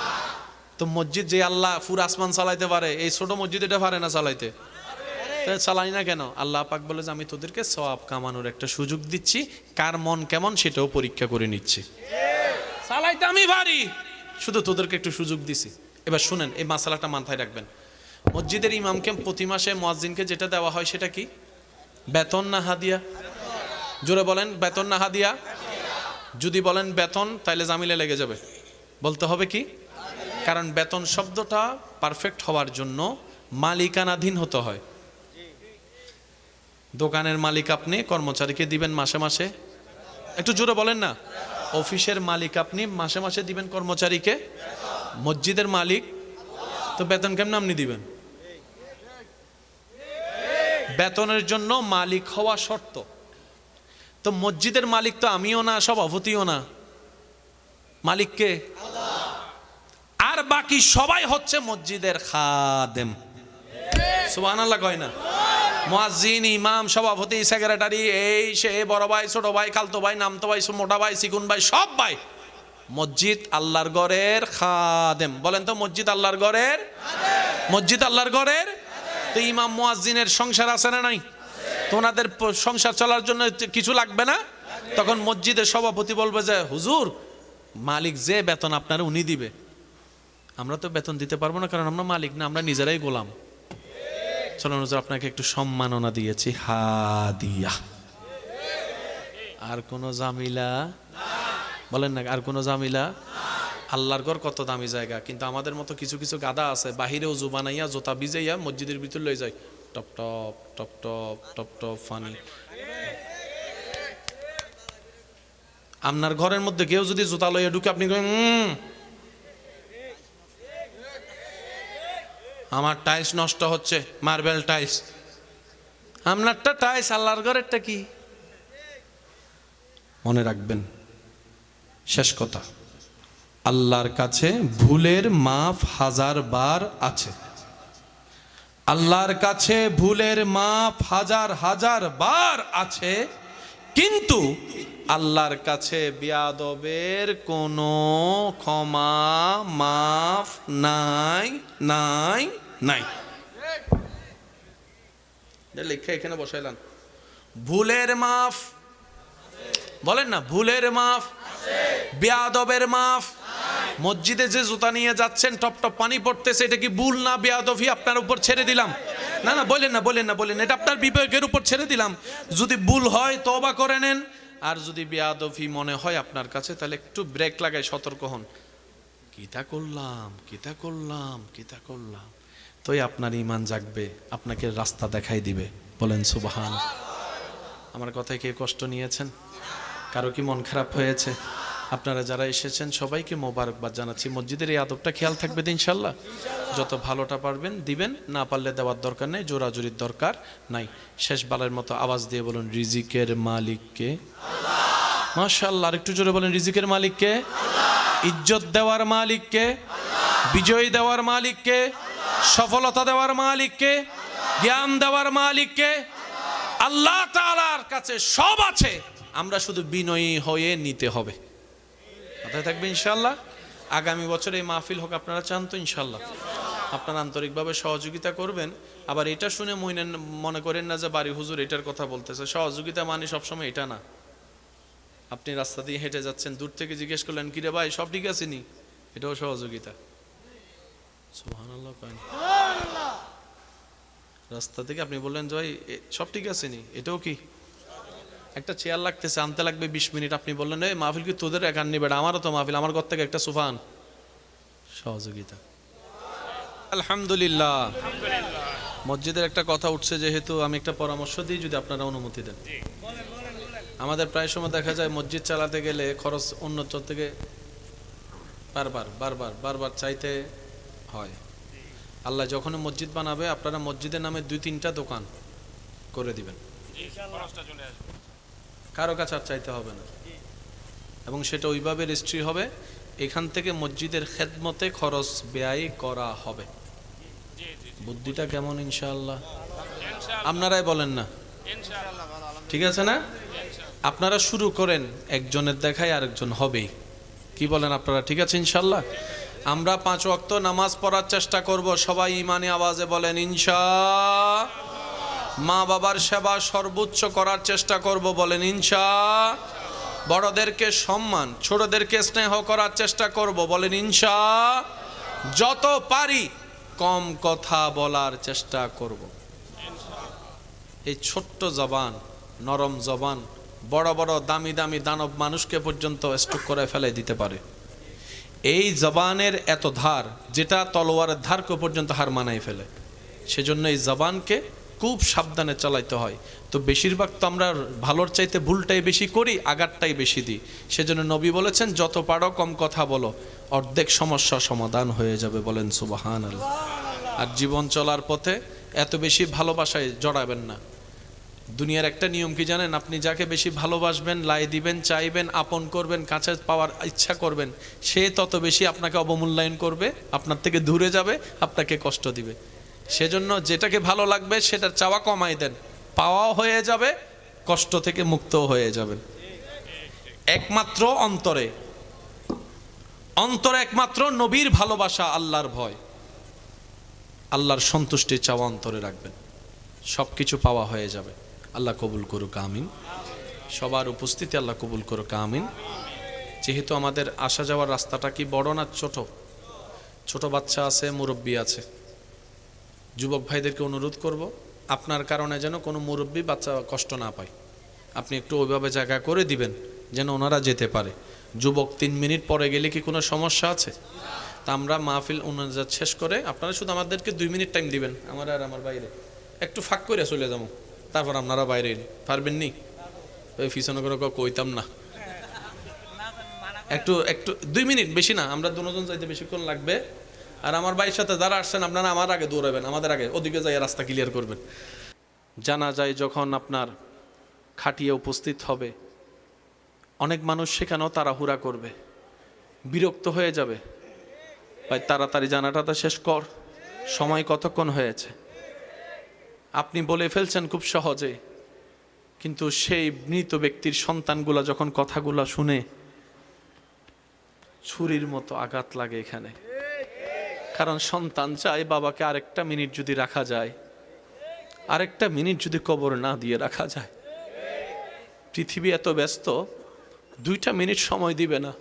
তো মসজিদ যে আল্লাহ পুরো আসমান চালাইতে পারে, এই ছোট মসজিদ এটা পারে না চালাইতে? চালাই না কেন? আল্লাহ পাক বলে যে আমি তোদেরকে সওয়াব কামানোর একটা সুযোগ দিচ্ছি, কার মন কেমন সেটাও পরীক্ষা করে নিচ্ছি। চালাইতে আমি পারি, শুধু তোদেরকে একটু সুযোগ দিছি। এবার শুনেন, এই মাসালাটা মাথায় রাখবেন। মসজিদের ইমামকে প্রতি মাসে মুয়াজ্জিনকে যেটা দেওয়া হয় সেটা কি? বেতন না হাদিয়া? জোরে বলেন, বেতন না হাদিয়া? যদি বলেন বেতন, তাহলে জামিলে লেগে যাবে। বলতে হবে কি? কারণ বেতন শব্দটা পারফেক্ট হওয়ার জন্য মালিকানাধীন হতে হয়। দোকানের মালিক আপনি, কর্মচারীকে দিবেন মাসে মাসে, একটু জোরে বলেন না। অফিসের মালিক আপনি, মাসে মাসে দিবেন কর্মচারীকে। মসজিদের মালিক, তো বেতন কেমন আপনি দিবেন? বেতনের জন্য মালিক হওয়া শর্ত। তো মসজিদের মালিক তো আমিও না, সভাপতিও না, মালিক কে? আর বাকি সবাই হচ্ছে মসজিদের খাদেম। সুবহানাল্লাহ কয় না? মুয়াজ্জিন, ইমাম, সভাপতি, সেক্রেটারি, এই সে, বড় ভাই, ছোট ভাই, খালতো ভাই, নামতো ভাই, মোটা ভাই, চিকুন ভাই, সব ভাই মসজিদ আল্লাহর ঘরের খাদেম। বলেন তো, মসজিদ আল্লাহর ঘরের, মসজিদ আল্লাহর ঘরের। তো ইমাম মুয়াজ্জিনের সংসার আছে না নাই? তো ওনাদের সংসার চলার জন্য কিছু লাগবে না? তখন মসজিদের সভাপতি বলবে যে হুজুর, মালিক যে বেতন আপনারা উনি দিবে, আমরা তো বেতন দিতে পারবো না, কারণ আমরা মালিক না, আমরা নিজেরাই গোলাম। চলুন হুজুর, আপনাকে একটু সম্মাননা দিয়েছি, হাদিয়া। আর কোনো জামিলা? বলেন না, আর কোনো জামিলা? আল্লাহর ঘর কত দামি জায়গা, কিন্তু আমাদের মতো কিছু কিছু গাদা আছে বাহিরেও উজু বানাইয়া জোতা ভিজাইয়া মসজিদের ভিতর লয়ে যায়, top top top top top top funny. আপনার ঘরের মধ্যে কেউ যদি জুতা লইয়া ঢুকে আপনি আমার টাইলস নষ্ট হচ্ছে, মার্বেল টাইলস। আপনারটা টাইলস, আল্লাহর ঘরেরটা কি? মনে রাখবেন, শেষ কথা, আল্লাহর কাছে ভুলের মাফ 1000 বার আছে। আল্লাহর কাছে ভুলের মাফ 1000 বার আছে, কিন্তু আল্লাহর কাছে বেয়াদবের কোনো ক্ষমা মাফ নাই নাই নাই। লিখে এখানে বসাইলাম, ভুলের মাফ, বলেন না, ভুলের মাফ, বেয়াদবের মাফ। মসজিদে যে জুতা নিয়ে যাচ্ছেন টপ টপ পানি পড়তেছে, এটা কি ভুল না বেয়াদবি? আপনার উপর ছেড়ে দিলাম। না না, বলেন না, বলেন না, বলেন, এটা আপনার বিবেকের উপর ছেড়ে দিলাম। যদি ভুল হয় তওবা করে নেন, আর যদি বেয়াদবি মনে হয় আপনার কাছে, তাহলে একটু ব্রেক লাগাই সতর্ক হন। কিতা করলাম, কিতা করলাম, কিতা করলাম, তোই আপনার ঈমান জাগবে, আপনাকে রাস্তা দেখাই দিবে। বলেন সুবহান। আমার কথায় কে কষ্ট নিয়েছেন? কারো কি মন খারাপ হয়েছে? আপনারা যারা এসেছেন সবাইকে মোবারকবাদ জানাচ্ছি। মসজিদের এই আদবটা খেয়াল থাকবে তো ইনশাল্লাহ। যত ভালোটা পারবেন দিবেন, না পারলে দেওয়ার দরকার নেই, জোরাজুরির দরকার নাই। শেষ বারের মতো আওয়াজ দিয়ে বলুন, রিজিকের মালিককে আল্লাহ। মাশাআল্লাহ, আরেকটু জোরে বলেন, রিজিকের মালিককে আল্লাহ। ইজ্জত দেওয়ার মালিককে আল্লাহ। বিজয় দেওয়ার মালিককে আল্লাহ। সফলতা দেওয়ার মালিককে আল্লাহ। জ্ঞান দেওয়ার মালিককে আল্লাহ। আল্লাহ তাআলার কাছে সব আছে, আমরা শুধু বিনয়ী হয়ে নিতে হবে। মাথায় থাকবে ইনশাল্লাহ। আগামী বছর এই মাহফিল হোক, আপনারা চান তো ইনশাল্লাহ? আপনারা আন্তরিকভাবে সহযোগিতা করবেন। আবার এটা শুনে মনে করেন না যে বাড়ি হুজুর এটার কথা বলতেছে। সহযোগিতা মানে সবসময় এটা না। আপনি রাস্তা দিয়ে হেঁটে যাচ্ছেন, দূর থেকে জিজ্ঞেস করলেন, কিরে ভাই সব ঠিক আছে নি? এটাও সহযোগিতা। সুবহানাল্লাহ। রাস্তা থেকে আপনি বললেন যে ভাই সব ঠিক আছে নি, এটাও কি? একটা চেয়ার লাগতেছে, আনতে লাগবে 20 মিনিট, আপনি বললেন এই মাহফিল কি তোদের একান নিবে? আমারও তো মাহফিল, আমার ঘর থেকে একটা সোফান। সহযোগিতা। আলহামদুলিল্লাহ। মসজিদের একটা কথা উঠছে, যেহেতু আমি একটা পরামর্শ দিই, যদি আপনারা অনুমতি দেন। আমাদের প্রায় সময় দেখা যায় মসজিদ চালাতে গেলে খরচ অন্য থেকে বারবার চাইতে হয়। আল্লাহ যখন মসজিদ বানাবে, আপনারা মসজিদের নামে 2-3টা দোকান করে দিবেন, কারো কাছে আর চাইতে হবে না, এবং সেটা ওইভাবে রেজিস্ট্রি হবে। এখান থেকে মসজিদের খেদমতে খরচ ব্যয় করা হবে। বুদ্ধিটা কেমন? ইনশাআল্লাহ আপনারাই বলেন না? ঠিক আছে না? আপনারা শুরু করেন, একজনের দেখায় আরেকজন হবেই। কি বলেন আপনারা? ঠিক আছে ইনশাআল্লাহ। আমরা 5 ওয়াক্ত নামাজ পড়ার চেষ্টা করব, সবাই ইমানি আওয়াজে বলেন ইনশাআল্লাহ। মা বাবার সেবা সর্বোচ্চ করার চেষ্টা করব, বলেন ইনশাআল্লাহ। বড়দেরকে সম্মান, ছোটদেরকে স্নেহ করার চেষ্টা করব, বলেন ইনশাআল্লাহ। যত পারি কম কথা বলার চেষ্টা করব। এই ছোট্ট জবান, নরম জবান বড় বড় দামি দামি দানব মানুষকে পর্যন্ত স্ট্রোক করে ফেলে দিতে পারে। এই জবানের এত ধার, যেটা তলোয়ারের ধারকে পর্যন্ত হার মানাই ফেলে। সেজন্য এই জবানকে খুব সাবধানে চালাইতে হয়। তো বেশিরভাগ তো আমরা ভালোর চাইতে ভুলটাই বেশি করি, আঘাতটাই বেশি দিই। সেজন্য নবী বলেছেন, যত পারো কম কথা বলো, অর্ধেক সমস্যা সমাধান হয়ে যাবে। বলেন সুবহানাল্লাহ। আর জীবন চলার পথে এত বেশি ভালোবাসায় জড়াবেন না। দুনিয়ার একটা নিয়ম কি জানেন? আপনি যাকে বেশি ভালোবাসবেন, লাই দিবেন, চাইবেন, আপন করবেন, কাছে পাওয়ার ইচ্ছা করবেন, সে তত বেশি আপনাকে অবমূল্যায়ন করবে, আপনার থেকে দূরে যাবে, আপনাকে কষ্ট দিবে। সেজন্য যেটাকে ভালো লাগবে সেটার চাওয়া কমাই দেন, পাওয়াও হয়ে যাবে, কষ্ট থেকে মুক্তও হয়ে যাবেন। একমাত্র অন্তরে একমাত্র নবীর ভালোবাসা, আল্লাহর ভয়, আল্লাহর সন্তুষ্টি চাওয়া অন্তরে রাখবেন, সব কিছু পাওয়া হয়ে যাবে। আল্লাহ কবুল করুক, আমিন। সবার উপস্থিতি আল্লাহ কবুল করুক, আমিন। যেহেতু আমাদের আসা যাওয়ার রাস্তাটা কি বড় না ছোট? ছোট বাচ্চা আছে, মুরব্বী আছে। যুবক ভাইদেরকে অনুরোধ করব, আপনার কারণে যেন কোনো মুরব্বী বাচ্চা কষ্ট না পায়। আপনি একটু ওইভাবে জায়গা করে দিবেন যেন ওনারা যেতে পারে। যুবক 3 মিনিট পরে গেলে কি কোনো সমস্যা আছে? তা আমরা মাহফিল উনাজাত শেষ করে আপনারা শুধু আমাদেরকে 2 মিনিট টাইম দিবেন, আমার আর আমার বাইরে একটু ফাঁক করে চলে যাবো, তারপর আপনারা বাইরে পারবেন নি? ওই পিছনে করে কইতাম না, একটু একটু 2 মিনিট, বেশি না, আমরা দুজন যাইতে বেশিক্ষণ লাগবে। আর আমার ভাইয়ের সাথে যারা আসছেন আপনারা আমার আগে দৌড়াবেন, আমাদের আগে ওদিকে যাই রাস্তা ক্লিয়ার করবেন। জানা যায় যখন আপনার খাটিয়ে উপস্থিত হবে, অনেক মানুষ সেখানেও তাড়াহুড়া করবে, বিরক্ত হয়ে যাবে, ভাই তাড়াতাড়ি জানাটা শেষ কর, সময় কতক্ষণ হয়েছে। আপনি বলে ফেলছেন খুব সহজে, কিন্তু সেই মৃত ব্যক্তির সন্তানগুলা যখন কথাগুলা শুনে ছুরির মতো আঘাত লাগে এখানে। কারণ সন্তান চায় বাবাকে আরেকটা মিনিট যদি রাখা যায়, আরেকটা মিনিট যদি কবর না দিয়ে রাখা যায়। পৃথিবী এত ব্যস্ত, 2টা মিনিট সময় দিবে না।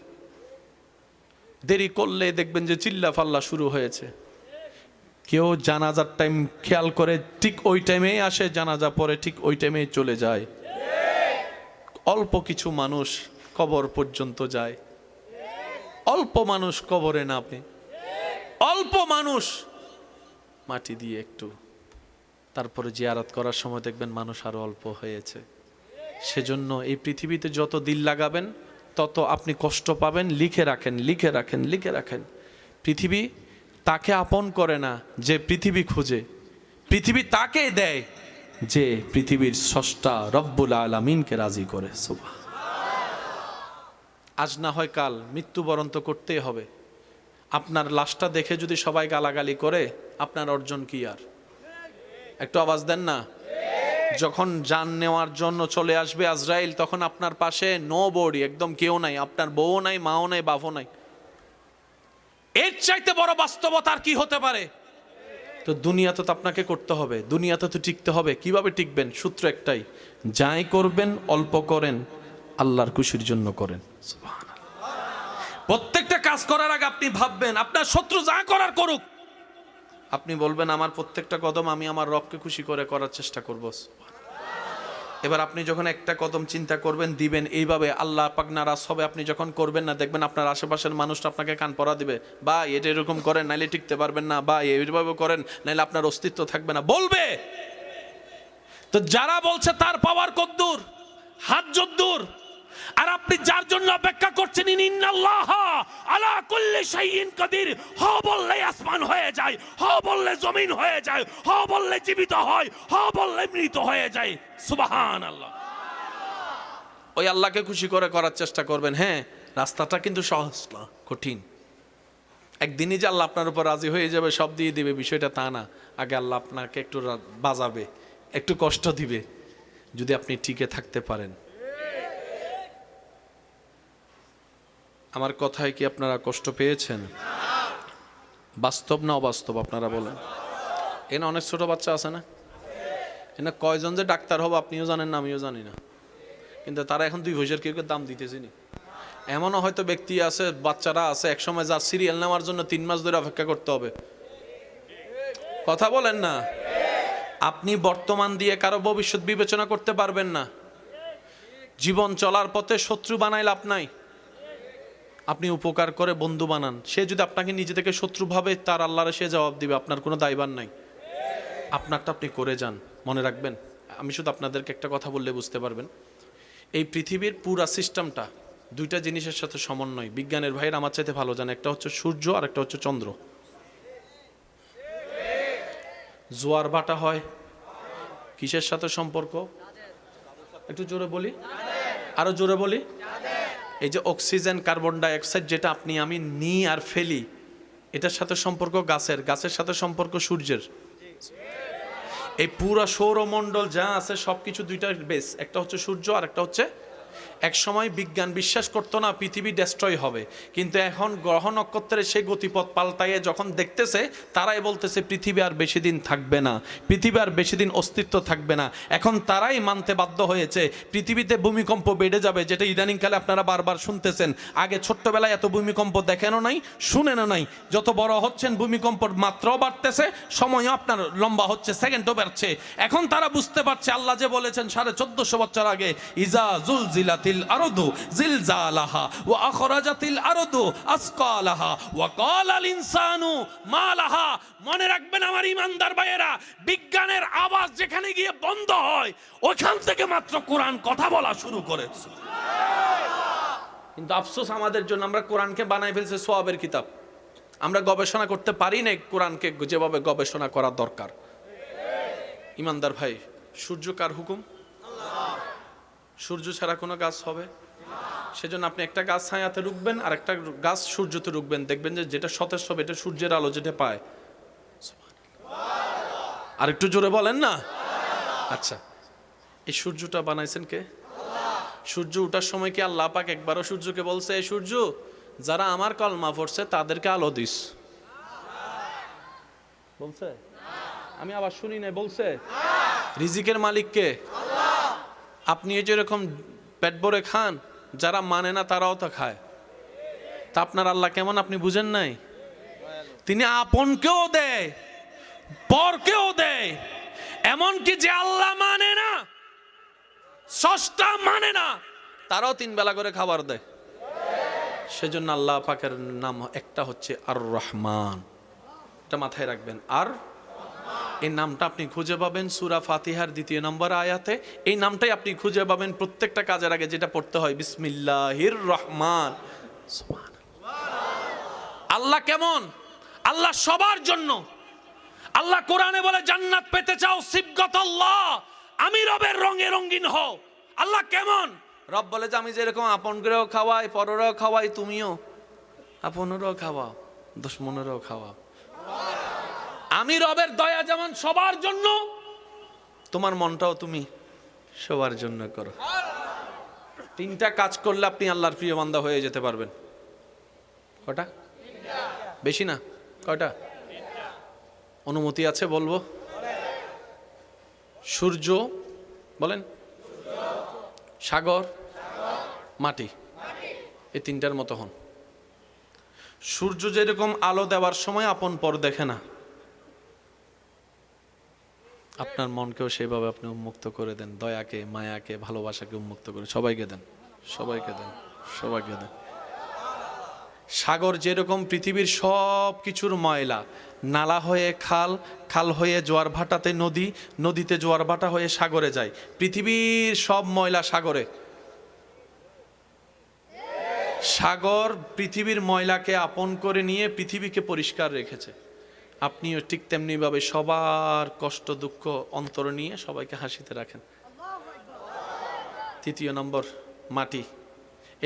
দেরি করলে দেখবেন যে চিল্লা ফাল্লা শুরু হয়েছে। কেউ জানাজার টাইম খেয়াল করে ঠিক ওই টাইমেই আসে, জানাজা পরে ঠিক ওই টাইমেই চলে যায়। অল্প কিছু মানুষ কবর পর্যন্ত যায়, অল্প মানুষ কবরে নামে, অল্প মানুষ মাটি দিয়ে একটু, তারপরে জিয়ারত করার সময় দেখবেন মানুষ আরো অল্প হয়েছে। সেজন্য এই পৃথিবীতে যত দিল লাগাবেন তত আপনি কষ্ট পাবেন। লিখে রাখেন, লিখে রাখেন, লিখে রাখেন। পৃথিবী তাকে আপন করে না যে পৃথিবী খুঁজে, পৃথিবী তাকে দেয় যে পৃথিবীর স্রষ্টা রব্বুল আলামিনকে রাজি করে। সুবহান। আজ না হয় কাল মৃত্যুবরণ তো করতেই হবে। আপনার লাশটা দেখে যদি সবাই গালাগালি করে, আপনার অর্জন কি? আর একটু আওয়াজ দেন না। যখন জান নেওয়ার জন্য চলে আসবে আজরাইল, তখন আপনার পাশে নো বডি, একদম কেউ নাই, আপনার বউ নাই, মাও নাই, বাপও নাই। এর চাইতে বড় বাস্তবতা আর কি হতে পারে? তো দুনিয়াতে তো আপনাকে করতে হবে, দুনিয়াতে তো টিকতে হবে। কিভাবে টিকবেন? সূত্র একটাই, যাই করবেন অল্প করেন, আল্লাহর খুশির জন্য করেন। সুবহানাল্লাহ। প্রত্যেকটা কাজ করার আগে আপনি ভাববেন, আপনার শত্রু যা করার করুক, আপনি বলবেন আমার প্রত্যেকটা কদম আমি আমার রবকে খুশি করে করার চেষ্টা করব। এবার আপনি যখন একটা কদম চিন্তা করবেন, দিবেন, এইভাবে আল্লাহ পাক নারাজ হবে। আপনি যখন করবেন না, দেখবেন আপনার আশেপাশের মানুষটা আপনাকে কান পরা দিবে, বা এটা এরকম করেন নাইলে টিকতে পারবেন না, বা এইভাবে করেন নাইলে আপনার অস্তিত্ব থাকবে না, বলবে। তো যারা বলছে তার পাওয়ার কদ্দূর, হাত যদ্দূর, আর আপনি যার জন্য অপেক্ষা করছেন, ইন্নাল্লাহা আলা কুল্লি শাইইন কাদির, হ বললে আসমান হয়ে যায়, হ বললে জমিন হয়ে যায়, হ বললে জীবিত হয়, হ বললে মৃত হয়ে যায়। সুবহানাল্লাহ। ওই আল্লাহকে খুশি করে করার চেষ্টা করবেন। হ্যাঁ, রাস্তাটা কিন্তু সহজ না, কঠিন। একদিনই যে আল্লাহ আপনার উপর রাজি হয়ে যাবে, সব দিয়ে দিবে, বিষয়টা তা না। আগে আল্লাহ আপনাকে একটু বাজাবে, একটু কষ্ট দিবে, যদি আপনি টিকে থাকতে পারেন। আমার কথায় কি আপনারা কষ্ট পেয়েছেন? বাস্তব না অবাস্তব আপনারা বলেন? এখানে অনেক ছোট বাচ্চা আছে না? এখানে কয়জন যে ডাক্তার হবে আপনিও জানেন না, আমিও জানি না, কিন্তু তারা এখন 2 পয়সার কেউ দাম দিতেছে নি। এমনও হয়তো ব্যক্তি আছে, বাচ্চারা আছে, একসময় যার সিরিয়াল নেওয়ার জন্য 3 মাস ধরে অপেক্ষা করতে হবে। কথা বলেন না? আপনি বর্তমান দিয়ে কারো ভবিষ্যৎ বিবেচনা করতে পারবেন না। জীবন চলার পথে শত্রু বানাই লাভ নাই। আপনি উপকার করে বন্ধু বানান, সে যদি আপনাকে নিজে থেকে শত্রু ভাবে, তার আল্লাহরে সে জবাব দিবে, আপনার কোনো দায়ভার নাই। আপনারটা আপনি করে যান। মনে রাখবেন, আমি শুধু আপনাদেরকে একটা কথা বললে বুঝতে পারবেন, এই পৃথিবীর পুরা সিস্টেমটা 2টা জিনিসের সাথে সমন্বয়। বিজ্ঞানের ভাইয়ের আমার চাইতে ভালো জানে, একটা হচ্ছে সূর্য আর একটা হচ্ছে চন্দ্র। জোয়ার ভাটা হয় কিসের সাথে সম্পর্ক? একটু জোরে বলি, আরো জোরে বলি। এই যে অক্সিজেন, কার্বন ডাই অক্সাইড যেটা আপনি আমি নিই আর ফেলি, এটার সাথে সম্পর্ক গাছের, গাছের সাথে সম্পর্ক সূর্যের। এই পুরো সৌরমণ্ডল যা আছে সবকিছু 2টা বেস, একটা হচ্ছে সূর্য আর একটা হচ্ছে। এক সময় বিজ্ঞান বিশ্বাস করতো না পৃথিবী ডেস্ট্রয় হবে, কিন্তু এখন গ্রহ নক্ষত্রের সেই গতিপথ পাল্টাইয়ে যখন দেখতেছে, তারাই বলতেছে পৃথিবী আর বেশি দিন থাকবে না, পৃথিবী আর বেশি দিন অস্তিত্ব থাকবে না। এখন তারাই মানতে বাধ্য হয়েছে পৃথিবীতে ভূমিকম্প বেড়ে যাবে, যেটা ইদানিংকালে আপনারা বারবার শুনতেছেন। আগে ছোট্টবেলায় এত ভূমিকম্প দেখেনও নাই, শুনেনও নাই। যত বড় হচ্ছেন ভূমিকম্পর মাত্রাও বাড়তেছে, সময়ও আপনার লম্বা হচ্ছে, সেকেন্ডও বাড়ছে। এখন তারা বুঝতে পারছে আল্লাহ যে বলেছেন 1450 বছর আগে, ইজা জুলজিলাত আজলাফাতিল আরদু জিলজালাহা ওয়া আখরাজাতিল আরদু আসকালাহা ওয়া ক্বালাল ইনসানু মা লাহা। মনে রাখবেন আমার ঈমানদার ভাইয়েরা, বিজ্ঞানের আওয়াজ যেখানে গিয়ে বন্ধ হয় ওইখান থেকে মাত্র কোরআন কথা বলা শুরু করে। কিন্তু আফসোস আমাদের জন্য, আমরা কোরআনকে বানাই ফেলছে সওয়াবের কিতাব। আমরা গবেষণা করতে পারি না কোরআনকে যেভাবে গবেষণা করা দরকার। ইমানদার ভাই, সূর্য কার হুকুম? সূর্য ছাড়া কোনো গাছ হবে? সেজন্য আপনি একটা গাছ ছায়াতে রুখবেন আর একটা গাছ সূর্যতে রুখবেন, দেখবেন যে যেটা সতেজ হবে এটা সূর্যের আলো যেটা পায়। আর একটু জোরে বলেন না। আচ্ছা, এই সূর্যটা বানাইছেন কে? সূর্য ওঠার সময় কি আল্লাহ পাক একবারও সূর্যকে বলছে এই সূর্য যারা আমার কলমা পড়ছে তাদেরকে আলো দিস? বলছে? আমি আবার শুনি নাই। বলছে? রিজিকের মালিক কে? আপনি যেরকম পেট ভরে খান, যারা মানে না তারাও তো খায়। তা আপনার আল্লাহ কেমন আপনি বুঝেন নাই? তিনি আপনকেও দেয়, পরকেও দেয়। এমনকি যে আল্লাহ মানে না, স্রষ্টা মানে না, তারাও 3 বেলা করে খাবার দেয়। সেজন্য আল্লাহ পাকের নাম একটা হচ্ছে আর রহমান। এটা মাথায় রাখবেন। আর এই নামটা আপনি খুঁজে পাবেন সূরা ফাতিহার 2 নম্বর আয়াতে। এই নামটাই আপনি খুঁজে পাবেন প্রত্যেকটা কাজের আগে যেটা পড়তে হয়, বিসমিল্লাহির রহমান। আল্লাহ কেমন? আল্লাহ সবার জন্য। আল্লাহ কোরআনে বলে জান্নাত পেতে চাও সিবগাতাল্লাহ, আমি রবের রঙে রঙিন হও। আল্লাহ কেমন? রব বলে যে আমি যেরকম আপন করেও খাওয়াই, পরেরও খাওয়াই, তুমিও আপনেরও খাওয়াও, দুশমনেরও খাওয়াও। আমি রবের দয়া যেমন সবার জন্য, তোমার মনটাও তুমি সবার জন্য করো। 3টা কাজ করলে আপনি আল্লাহর প্রিয় বান্দা হয়ে যেতে পারবেন। কটা? বেশি না। কয়টা? অনুমতি আছে বলবো? সূর্য বলেন, সাগর, মাটি, এই 3টার মতো হন। সূর্য যেরকম আলো দেওয়ার সময় আপন পর দেখে না, আপনার মনকেও সেভাবে আপনি উন্মুক্ত করে দেন। দয়াকে, মায়াকে, ভালোবাসাকে উন্মুক্ত করে সবাইকে দেন, সবাইকে দেন, সবাইকে দেন। সাগর যেরকম পৃথিবীর সব কিছুর ময়লা, নালা হয়ে খাল, খাল হয়ে জোয়ার ভাটাতে নদী, নদীতে জোয়ার ভাটা হয়ে সাগরে যায়। পৃথিবীর সব ময়লা সাগরে। সাগর পৃথিবীর ময়লাকে আপন করে নিয়ে পৃথিবীকে পরিষ্কার রেখেছে। আপনিও ঠিক তেমনি ভাবে সবার কষ্ট দুঃখ অন্তরে নিয়ে সবাইকে হাসিতে রাখেন। 3 নম্বর মাটি।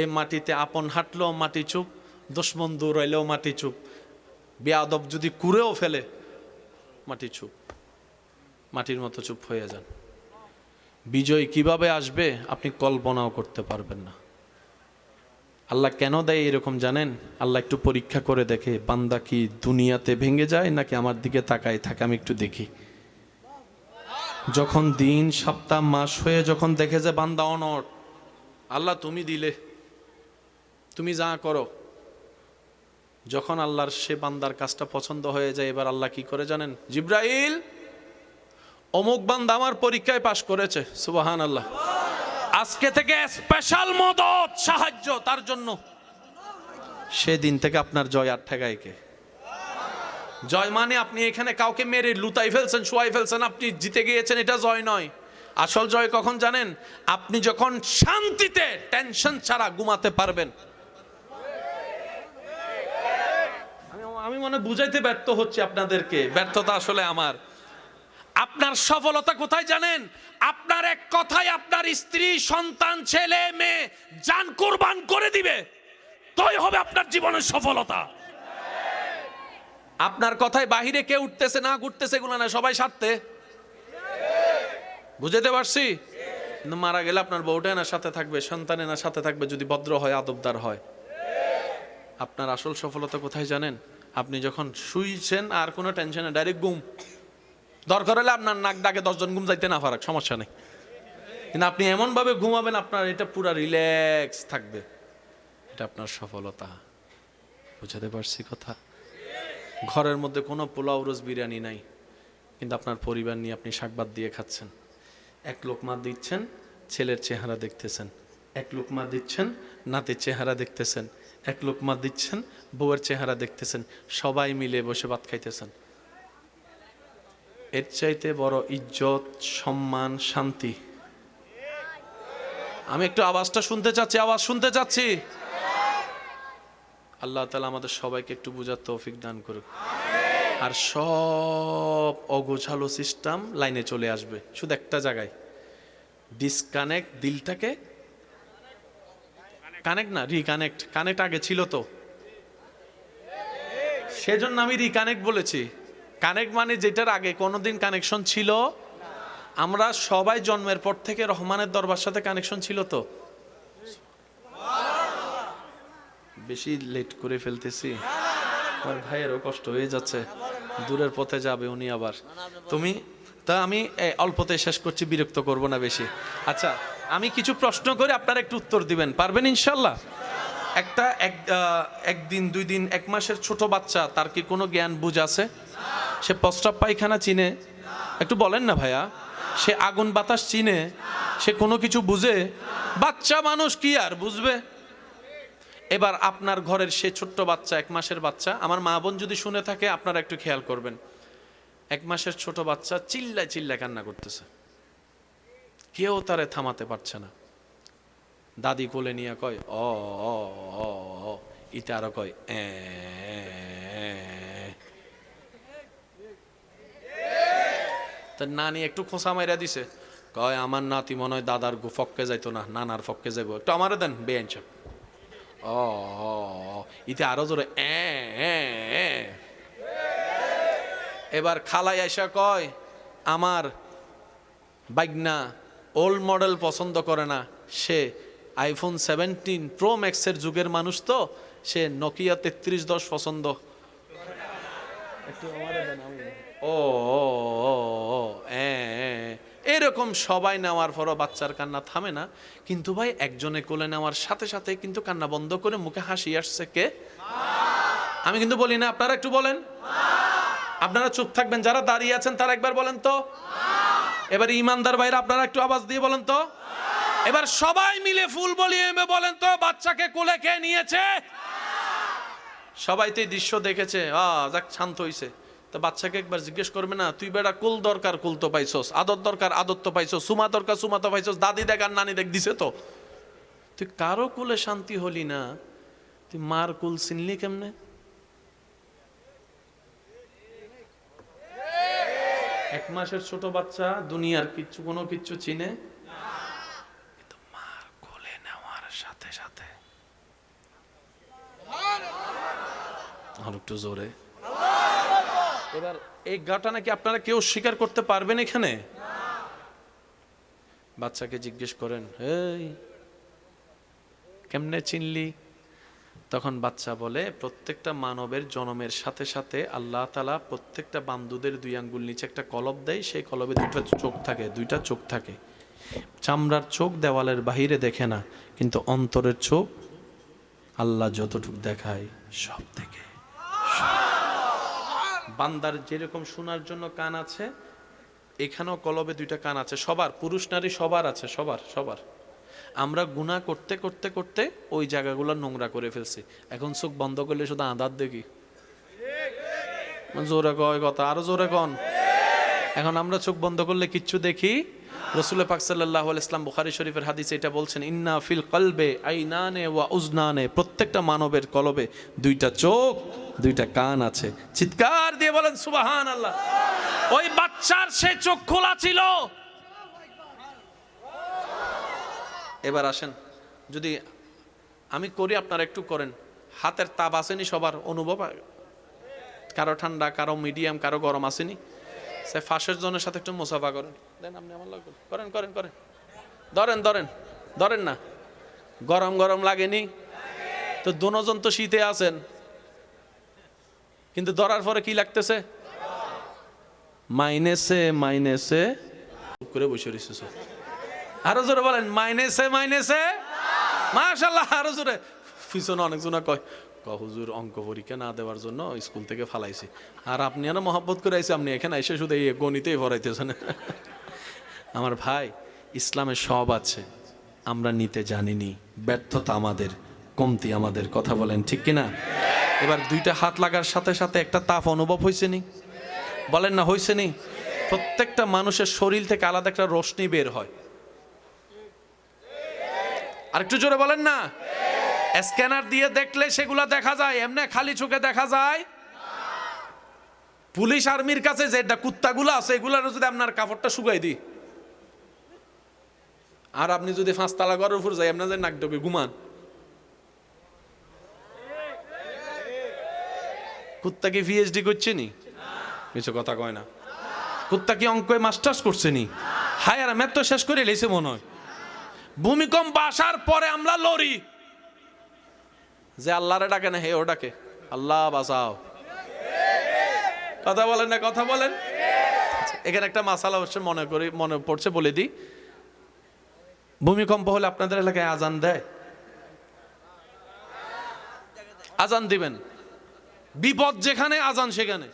এই মাটিতে আপন হাঁটলেও মাটি চুপ, দুশমন দূর হইলেও মাটি চুপ, বেয়াদব যদি কুড়েও ফেলে মাটি চুপ। মাটির মতো চুপ হয়ে যান। বিজয় কিভাবে আসবে আপনি কল্পনাও করতে পারবেন না। আল্লাহ কেন দেয় এরকম জানেন? আল্লাহ একটু পরীক্ষা করে দেখে বান্দা কি দুনিয়াতে ভেঙে যায় নাকি আমার দিকে তাকায় থাকে, আমি একটু দেখি। যখন দিন, সপ্তাহ, মাস হয়ে যখন দেখে যে বান্দা অনড়, আল্লাহ তুমি দিলে, তুমি যা করো। যখন আল্লাহর সে বান্দার কাজটা পছন্দ হয়ে যায়, এবার আল্লাহ কি করে জানেন? জিব্রাইল, অমুক বান্দা আমার পরীক্ষায় পাশ করেছে, সুবহানাল্লাহ, আজকে থেকে স্পেশাল মদত, সাহায্য তার জন্য। সেদিন থেকে আপনার জয় আর ঠেকায় কে? জয় মানে আপনি এখানে কাউকে মেরে লুতাই ফেলছেন, শোয়াই ফেলছেন, আপনি জিতে গিয়েছেন, এটা জয় নয়। আসল জয় কখন জানেন? আপনি যখন শান্তিতে টেনশন ছাড়া ঘুমাতে পারবেন। আমি মনে বুঝাইতে ব্যর্থ হচ্ছি আপনাদেরকে, ব্যর্থতা আসলে আমার। আপনার সফলতা কোথায় জানেন? আপনার এক কথায় আপনার স্ত্রী, সন্তান, ছেলে মেয়ে জান কুরবান করে দিবে, তাই হবে আপনার জীবনের সফলতা। আপনার কথায় বাহিরে কে উঠতেছে না ঘুরতেছে এগুলো না, সবাই স্বার্থে। বুঝাতে পারছি? কিন্তু মারা গেলে আপনার বউটা এনার সাথে থাকবে, সন্তান এনার সাথে থাকবে, যদি ভদ্র হয়, আদবদার হয়। আপনার আসল সফলতা কোথায় জানেন? আপনি যখন শুইছেন আর কোনো টেনশনে ডাইরেক্ট ঘুম, দরকার হলে আপনার নাক ডাকে 10 জন ঘুম যাইতে না পারাক, সমস্যা নেই, কিন্তু আপনি এমনভাবে ঘুমাবেন আপনার এটা পুরা রিল্যাক্স থাকবে, এটা আপনার সফলতা। বুঝাতে পারছি কথা? ঘরের মধ্যে কোনো পোলাও রোজ বিরিয়ানি নাই, কিন্তু আপনার পরিবার নিয়ে আপনি শাক ভাত দিয়ে খাচ্ছেন, এক লোকমা দিচ্ছেন, ছেলের চেহারা দেখতেছেন, এক লোকমা দিচ্ছেন, নাতির চেহারা দেখতেছেন, এক লোকমা দিচ্ছেন, বউয়ের চেহারা দেখতেছেন, সবাই মিলে বসে ভাত খাইতেছেন। এর চাইতে বড় ইজ্জত, সম্মান, শান্তি? আমি একটু আওয়াজটা শুনতে চাচ্ছি, আওয়াজ শুনতে চাচ্ছি। আল্লাহ তাআলা আমাদের সবাইকে একটু বুঝার তৌফিক দান করুক। আর সব অগোছালো সিস্টেম লাইনে চলে আসবে শুধু একটা জায়গায়, ডিসকানেক্ট, দিলটাকে কানেক্ট না, রিকানেক্ট। কানেক্ট আগে ছিল তো, সেজন্য আমি রিকানেক্ট বলেছি। কানেক্ট মানে যেটার আগে কোনোদিন কানেকশন ছিল। আমরা সবাই জন্মের পর থেকে রহমানের দরবার সাথে কানেকশন ছিল তো। বেশি লেট করে ফেলতেছি, আমার ভাইয়েরও কষ্ট হয়ে যাচ্ছে, দূরের পথে যাবে উনি আবার। তুমি তা আমি অল্পতে শেষ করছি, বিরক্ত করব না বেশি। আচ্ছা, আমি কিছু প্রশ্ন করে আপনারা একটু উত্তর দিবেন, পারবেন ইনশাল্লাহ? একটা একদিন, 2 দিন, 1 মাসের ছোট বাচ্চা, তার কি কোনো জ্ঞান বুঝ আছে? সে প্রস্রাব পায়খানা চিনে? একটু বলেন না ভাইয়া। সে আগুন বাতাস চিনে? সে কোনো কিছু বুঝে? বাচ্চা মানুষ কি আর বুঝবে? এবার আপনার ঘরের সে ছোট্ট বাচ্চা, 1 মাসের বাচ্চা, আমার মা বোন যদি শুনে থাকে আপনারা একটু খেয়াল করবেন। 1 মাসের ছোট বাচ্চা চিল্লায় চিল্লায় কান্না করতেছে, কেউ তারে থামাতে পারছে না। দাদি কোলে নিয়ে কয় অ অ অ অ, ইতে আরো কয় এ। তার নানি একটু খোঁচা মাইরা দিছে, কয় আমার নাতি মনে হয় দাদার ফক্কে যাইতো না, নানার ফক্কে যাইব, একটু আমারে দেন বেআইন সাহেব। ও ইতে আরো জোরে এ। এবার খালাই আইসা কয় আমার বাইগনা ওল্ড মডেল পছন্দ করে না, সে আইফোন 17 প্রো ম্যাক্সের যুগের মানুষ, তো সে নোকিয়া 3310 পছন্দ। ও এরকম সবাই নেওয়ার পরও বাচ্চার কান্না থামে না। কিন্তু ভাই, একজনে কোলে নেওয়ার সাথে সাথে কিন্তু কান্না বন্ধ করে মুখে হাসি আসছে কে? আমি কিন্তু বলি না, আপনারা একটু বলেন। আপনারা চুপ থাকবেন, যারা দাঁড়িয়ে আছেন তারা একবার বলেন তো। এবার ইমানদার ভাইরা আপনারা একটু আওয়াজ দিয়ে বলেন তো। এবার সবাই মিলে ফুল বলিয়ে বলেন তো, বাচ্চাকে কোলে কে নিয়েছে? সবাই তো এই দৃশ্য দেখেছে, যাক শান্ত হইছে। তো বাচ্চাকে একবার জিজ্ঞেস করবে না, তুই বেটা কুল দরকার কুল তো পাইছস, আদর দরকার আদর তো পাইছস, সুমা দরকার সুমা তো পাইছস, দাদি দেখ আর নানি দেখ দিছে তো। তুই কারো কুলে শান্তি হলি না, তুই মার কুল চিনলি কেমনে? 1 মাসের ছোট বাচ্চা দুনিয়ার কোনো কিচ্ছু চিনে, কিন্তু মার কোলে নেওয়ার সাথে সাথে আর একটু জোরে। এবার এই ঘটনা কি আপনারা কেউ স্বীকার করতে পারবেন এখানে? বাচ্চাকে জিজ্ঞেস করেন, এই কেমনে চিনলি? তখন বাচ্চা বলে, প্রত্যেকটা মানবের জন্মের সাথে সাথে আল্লাহ তাআলা প্রত্যেকটা বান্দুদের 2 আঙ্গুল নিচে একটা কলব দেয়, সেই কলবে 2টা চোখ থাকে, 2টা চোখ থাকে। চামড়ার চোখ দেওয়ালের বাহিরে দেখে না, কিন্তু অন্তরের চোখ আল্লাহ যতটুক দেখায় সব দেখে। বান্দার যেরকম শোনার জন্য কান আছে, এখানেও কলবে 2টা কান আছে, সবার, পুরুষ নারী সবার আছে, সবার সবার। আমরা গুনাহ করতে করতে করতে ওই জায়গাগুলো নোংরা করে ফেলছি। এখন চোখ বন্ধ করলে শুধু আঁধার দেখি। জোরে কয় কথা, আরো জোরে কন। এখন আমরা চোখ বন্ধ করলে কিচ্ছু দেখি। রাসূল পাক সাল্লাল্লাহু আলাইহি ওয়াসাল্লাম বুখারী শরীফের হাদিসে এটা বলছেন, ইন্না ফিল কলবে আইনানে ওয়া উজনানে, প্রত্যেকটা মানবের কলবে 2টা চোখ 2টা কান আছে। চিৎকার দিয়ে বলেন সুবহানাল্লাহ। ওই বাচ্চার সে চোখ খোলা ছিল। এবার আসেন, যদি আমি করি আপনারা একটু করেন। হাতের তাপ আসেনি সবার? অনুভব, কারো ঠান্ডা, কারো মিডিয়াম, কারো গরম আসেনি? সে ফাঁসের জনের সাথে একটু মুসাফা করেন। দেন আপনি আমার লাগবে, করেন করেন করেন, ধরেন ধরেন ধরেন না। গরম গরম লাগেনি তো? দুজন তো শীতে আছেন, কিন্তু ধরার পরে কি লাগতেছে? মাইনেসে মাইনেসে করে বসে রয়েছে। আরো জোরে বলেন, মাইনেসে মাইনেসে। মাশাআল্লাহ, আরো জোরে। পিছনে অনেকজন কয়, হুজুর অঙ্ক পরীক্ষা না দেওয়ার জন্য স্কুল থেকে ফালাইছি, আর আপনি আরো মহব্বত করে আইসি, আপনি এখানে এসে শুধু এই গণিতেই ভরাইতেছেন। আমার ভাই, ইসলামে সব আছে, আমরা নিতে জানিনি, ব্যর্থতা আমাদের, কমতি আমাদের। কথা বলেন ঠিক কিনা? এবার দুইটা হাত লাগার সাথে সাথে একটা তাপ অনুভব হয়েছে নি? বলেন না হয়েছে নি? প্রত্যেকটা মানুষের শরীর থেকে আলাদা একটা রশ্মি বের হয়। আরেকটু জোরে বলেন না। স্ক্যানার দিয়ে দেখলে সেগুলা দেখা যায়, এমনি খালি চোখে দেখা যায়? পুলিশ আর্মির কাছে যেটা কুত্তাগুলো আছে এগুলার যদি আপনার কাপড়টা শুকাই দিই, আর আপনি যদি 5 তালা ঘরের উপর যাই আপনার নাক ডবে ঘুমান, কুত্তা কি পিএইচডি করছে নি? কিছু কথা কয় না। কুত্তা কি অঙ্কে মাস্টার্স করছে নি? হায়ার ম্যাথ তো শেষ করে লেছে মনে হয়। ভূমিকম্প আসার পরে আমরা লড়ি যে আল্লাহরে ডাকে না, হে ও ডাকে আল্লাহ বাঁচাও। কথা বলেন না, কথা বলেন। এখানে একটা মাসালা অবশ্য মনে পড়ছে, বলে দিই। ভূমিকম্প হলে আপনাদের এলাকায় আজান দেয়? আজান দিবেন, বিপদ যেখানে আজান সেখানে।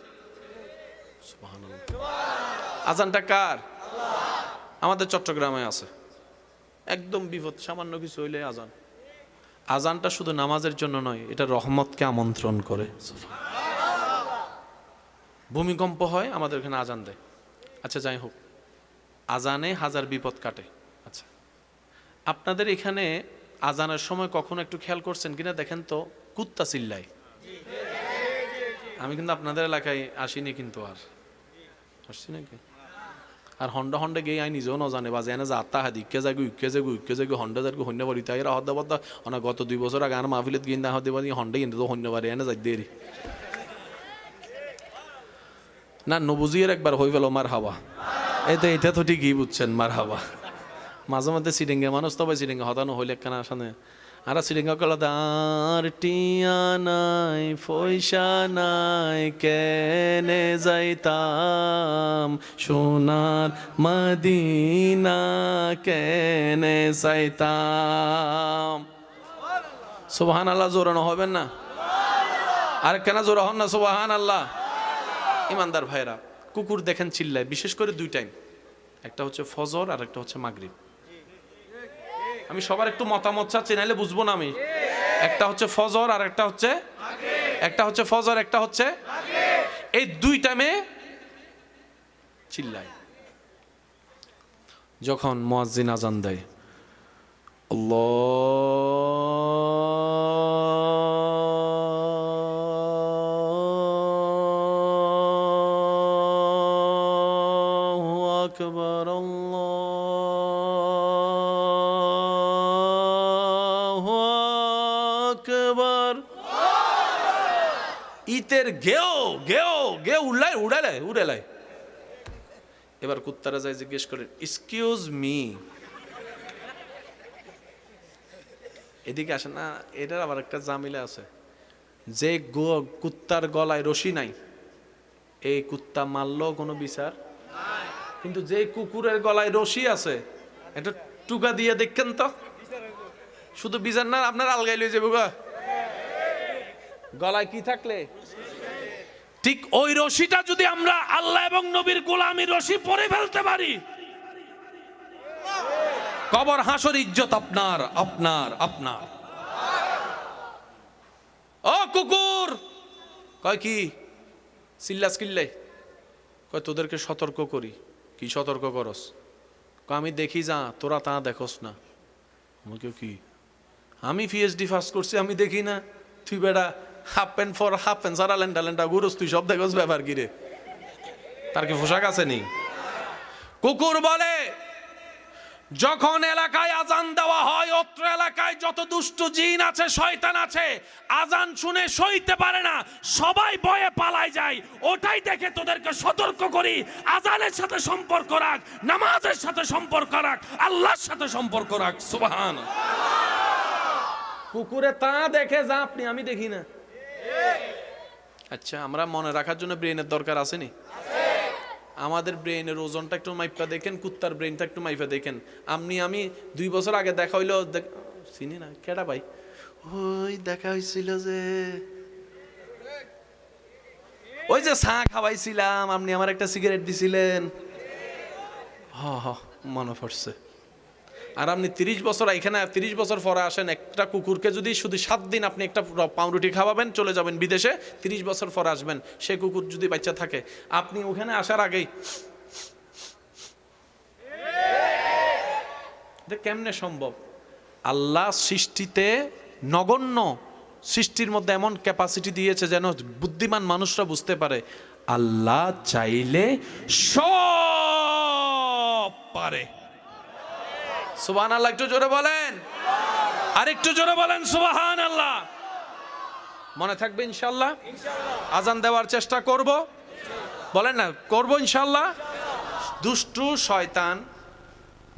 আজানটা কার? আমাদের চট্টগ্রামে আছে। একদম বিপদ, সামান্য কিছু হইলে আজান। আজানটা শুধু নামাজের জন্য নয়, এটা রহমতকে আমন্ত্রণ করে। ভূমিকম্প হয়, আমাদের এখানে আজান দেয়। আচ্ছা যাই হোক, আজানে হাজার বিপদ কাটে। আচ্ছা, আপনাদের এখানে আজানের সময় কখনো একটু খেয়াল করছেন কিনা দেখেন তো, কুত্তা চিল্লায়। আমি কিন্তু আপনাদের এলাকায় আসিনি, কিন্তু আর আসছি নাকি? আর হন্ডা হন্ডা গিয়ে আই নিজেও না জানে বাজে এনে যাত্রা হাদি ইকে যাগু হন্ডা যার হন্য বাড়ি তাই হদ্দা বদ্দা অনেক গত 2 বছর আগে আর মাহফিলত গিয়ে না হতে পারি হন্ডা কিন্তু হন্য বাড়ি এনে যাই দেরি না নবুজিয়ের একবার হয়ে গেল মার হাওয়া। এটা তো ঠিকই বুঝছেন, মার হাওয়া। মাঝে মধ্যে সিডিঙ্গে মানুষ তবে সিডিঙ্গে হতানো হইলে কেনা আসানে আর সিডিঙ্গা কলা দাঁর টিয়া নাই পয়সা নাই কেনে যাইতাম সোনার মদিনা কেনে যাইতাম। সুবহান আল্লাহ জোরানো হবেন না? আর কেন জোরা হন না? সুবহান আল্লাহ। ইমানদার ভাইরা, কুকুর দেখেন চিল্লায়, বিশেষ করে 2 টাইম, একটা হচ্ছে ফজর আর একটা হচ্ছে মাগরিব। আমি সবার একটু মতামত চাচ্ছি, নাইলে বুঝবো না আমি। একটা হচ্ছে ফজর আর একটা হচ্ছে ফজর, একটা হচ্ছে এই 2 টাইমে চিল্লায়। যখন মুয়াজ্জিন আজান দেয়, আল্লাহু আকবার, আল্লাহু আকবার। ইতের গেও গেও গেও উড়ালে। এবার কুত্তারা যায় জিজ্ঞেস করেন, এক্সকিউজ মি, এদিকে আসে না। এটার আবার একটা জামিলা আছে, যে কুত্তার গলায় রশি নাই এই কুত্তা মারলেও কোনো বিচার, কিন্তু যে কুকুরের গলায় রশি আছে এটা টুকা দিয়ে দেখেন তো, শুধু বিচার না, আপনার আলগাই লয়ে যাবো গলায় কি থাকলে। ঠিক ওই রশিটা যদি আমরা আল্লাহ এবং নবীর গোলামীর রশি পরে ফেলতে পারি, কবর হাসর ইজ্জত আপনার আপনার আপনার। ও কুকুর, কয় কি চিল্লাস কিল্লাই? কয় তোদেরকে সতর্ক করি। কি সতর্ক করস? আমি দেখি যা, তোরা তা দেখোস না। আমাকেও কি, আমি পিএইচডি পাস করছি, আমি দেখি না? তুই বেড়া হাফ প্যান্ট ফর হাফ প্যান্ট সারা লেন্ডা ঘুরোস, তুই সব দেখোস ব্যাপার কিরে? তার কি পোশাক আছে নি? কুকুর বলে, যখন এলাকায় আজান দেওয়া হয়, অত্র এলাকায় যত দুষ্ট জিন আছে, শয়তান আছে, আজান শুনে সইতে পারে না, সবাই ভয়ে পালায় যায়। ওটাই দেখে তোদেরকে সতর্ক করি, আজানের সাথে সম্পর্ক রাখ, নামাজের সাথে সম্পর্ক রাখ, আল্লাহর সাথে সম্পর্ক রাখ। সুবহান। কুকুরে তা দেখে যা আপনি, আমি দেখি না। আচ্ছা, আমরা মনে রাখার জন্য ব্রেনের দরকার আসেনি? আমাদের ব্রেনের ওজনটা একটু মাইপা দেখেন, কুত্তার ব্রেনটা একটু মাইপা দেখেন। আমি 2 বছর আগে দেখা হইলো, চিনি না কেডা ভাই, ওই দেখা হয়েছিল যে ওই যে চা খাওয়াইছিলাম, আপনি আমার একটা সিগারেট দিছিলেন। হ মনে পড়ছে। আর আপনি 30 বছর এখানে 30 বছর পরে আসেন, একটা কুকুরকে যদি শুধু 7 দিন আপনি একটা পাউরুটি খাওয়াবেন, চলে যাবেন বিদেশে, 30 বছর পরে আসবেন, সে কুকুর যদি বাচ্চা থাকে, আপনি ওখানে আসার আগেই কেমনে সম্ভব? আল্লাহ সৃষ্টিতে নগণ্য সৃষ্টির মধ্যে এমন ক্যাপাসিটি দিয়েছে যেন বুদ্ধিমান মানুষরা বুঝতে পারে আল্লাহ চাইলে সব পারে। সুবহানাল্লাহ, একটু জোরে বলেন, আর একটু জোরে বলেন সুবহানাল্লাহ। মনে থাকবে ইনশাআল্লাহ? আজান দেওয়ার চেষ্টা করব, বলেন না, করব ইনশাআল্লাহ। দুষ্টু শয়তান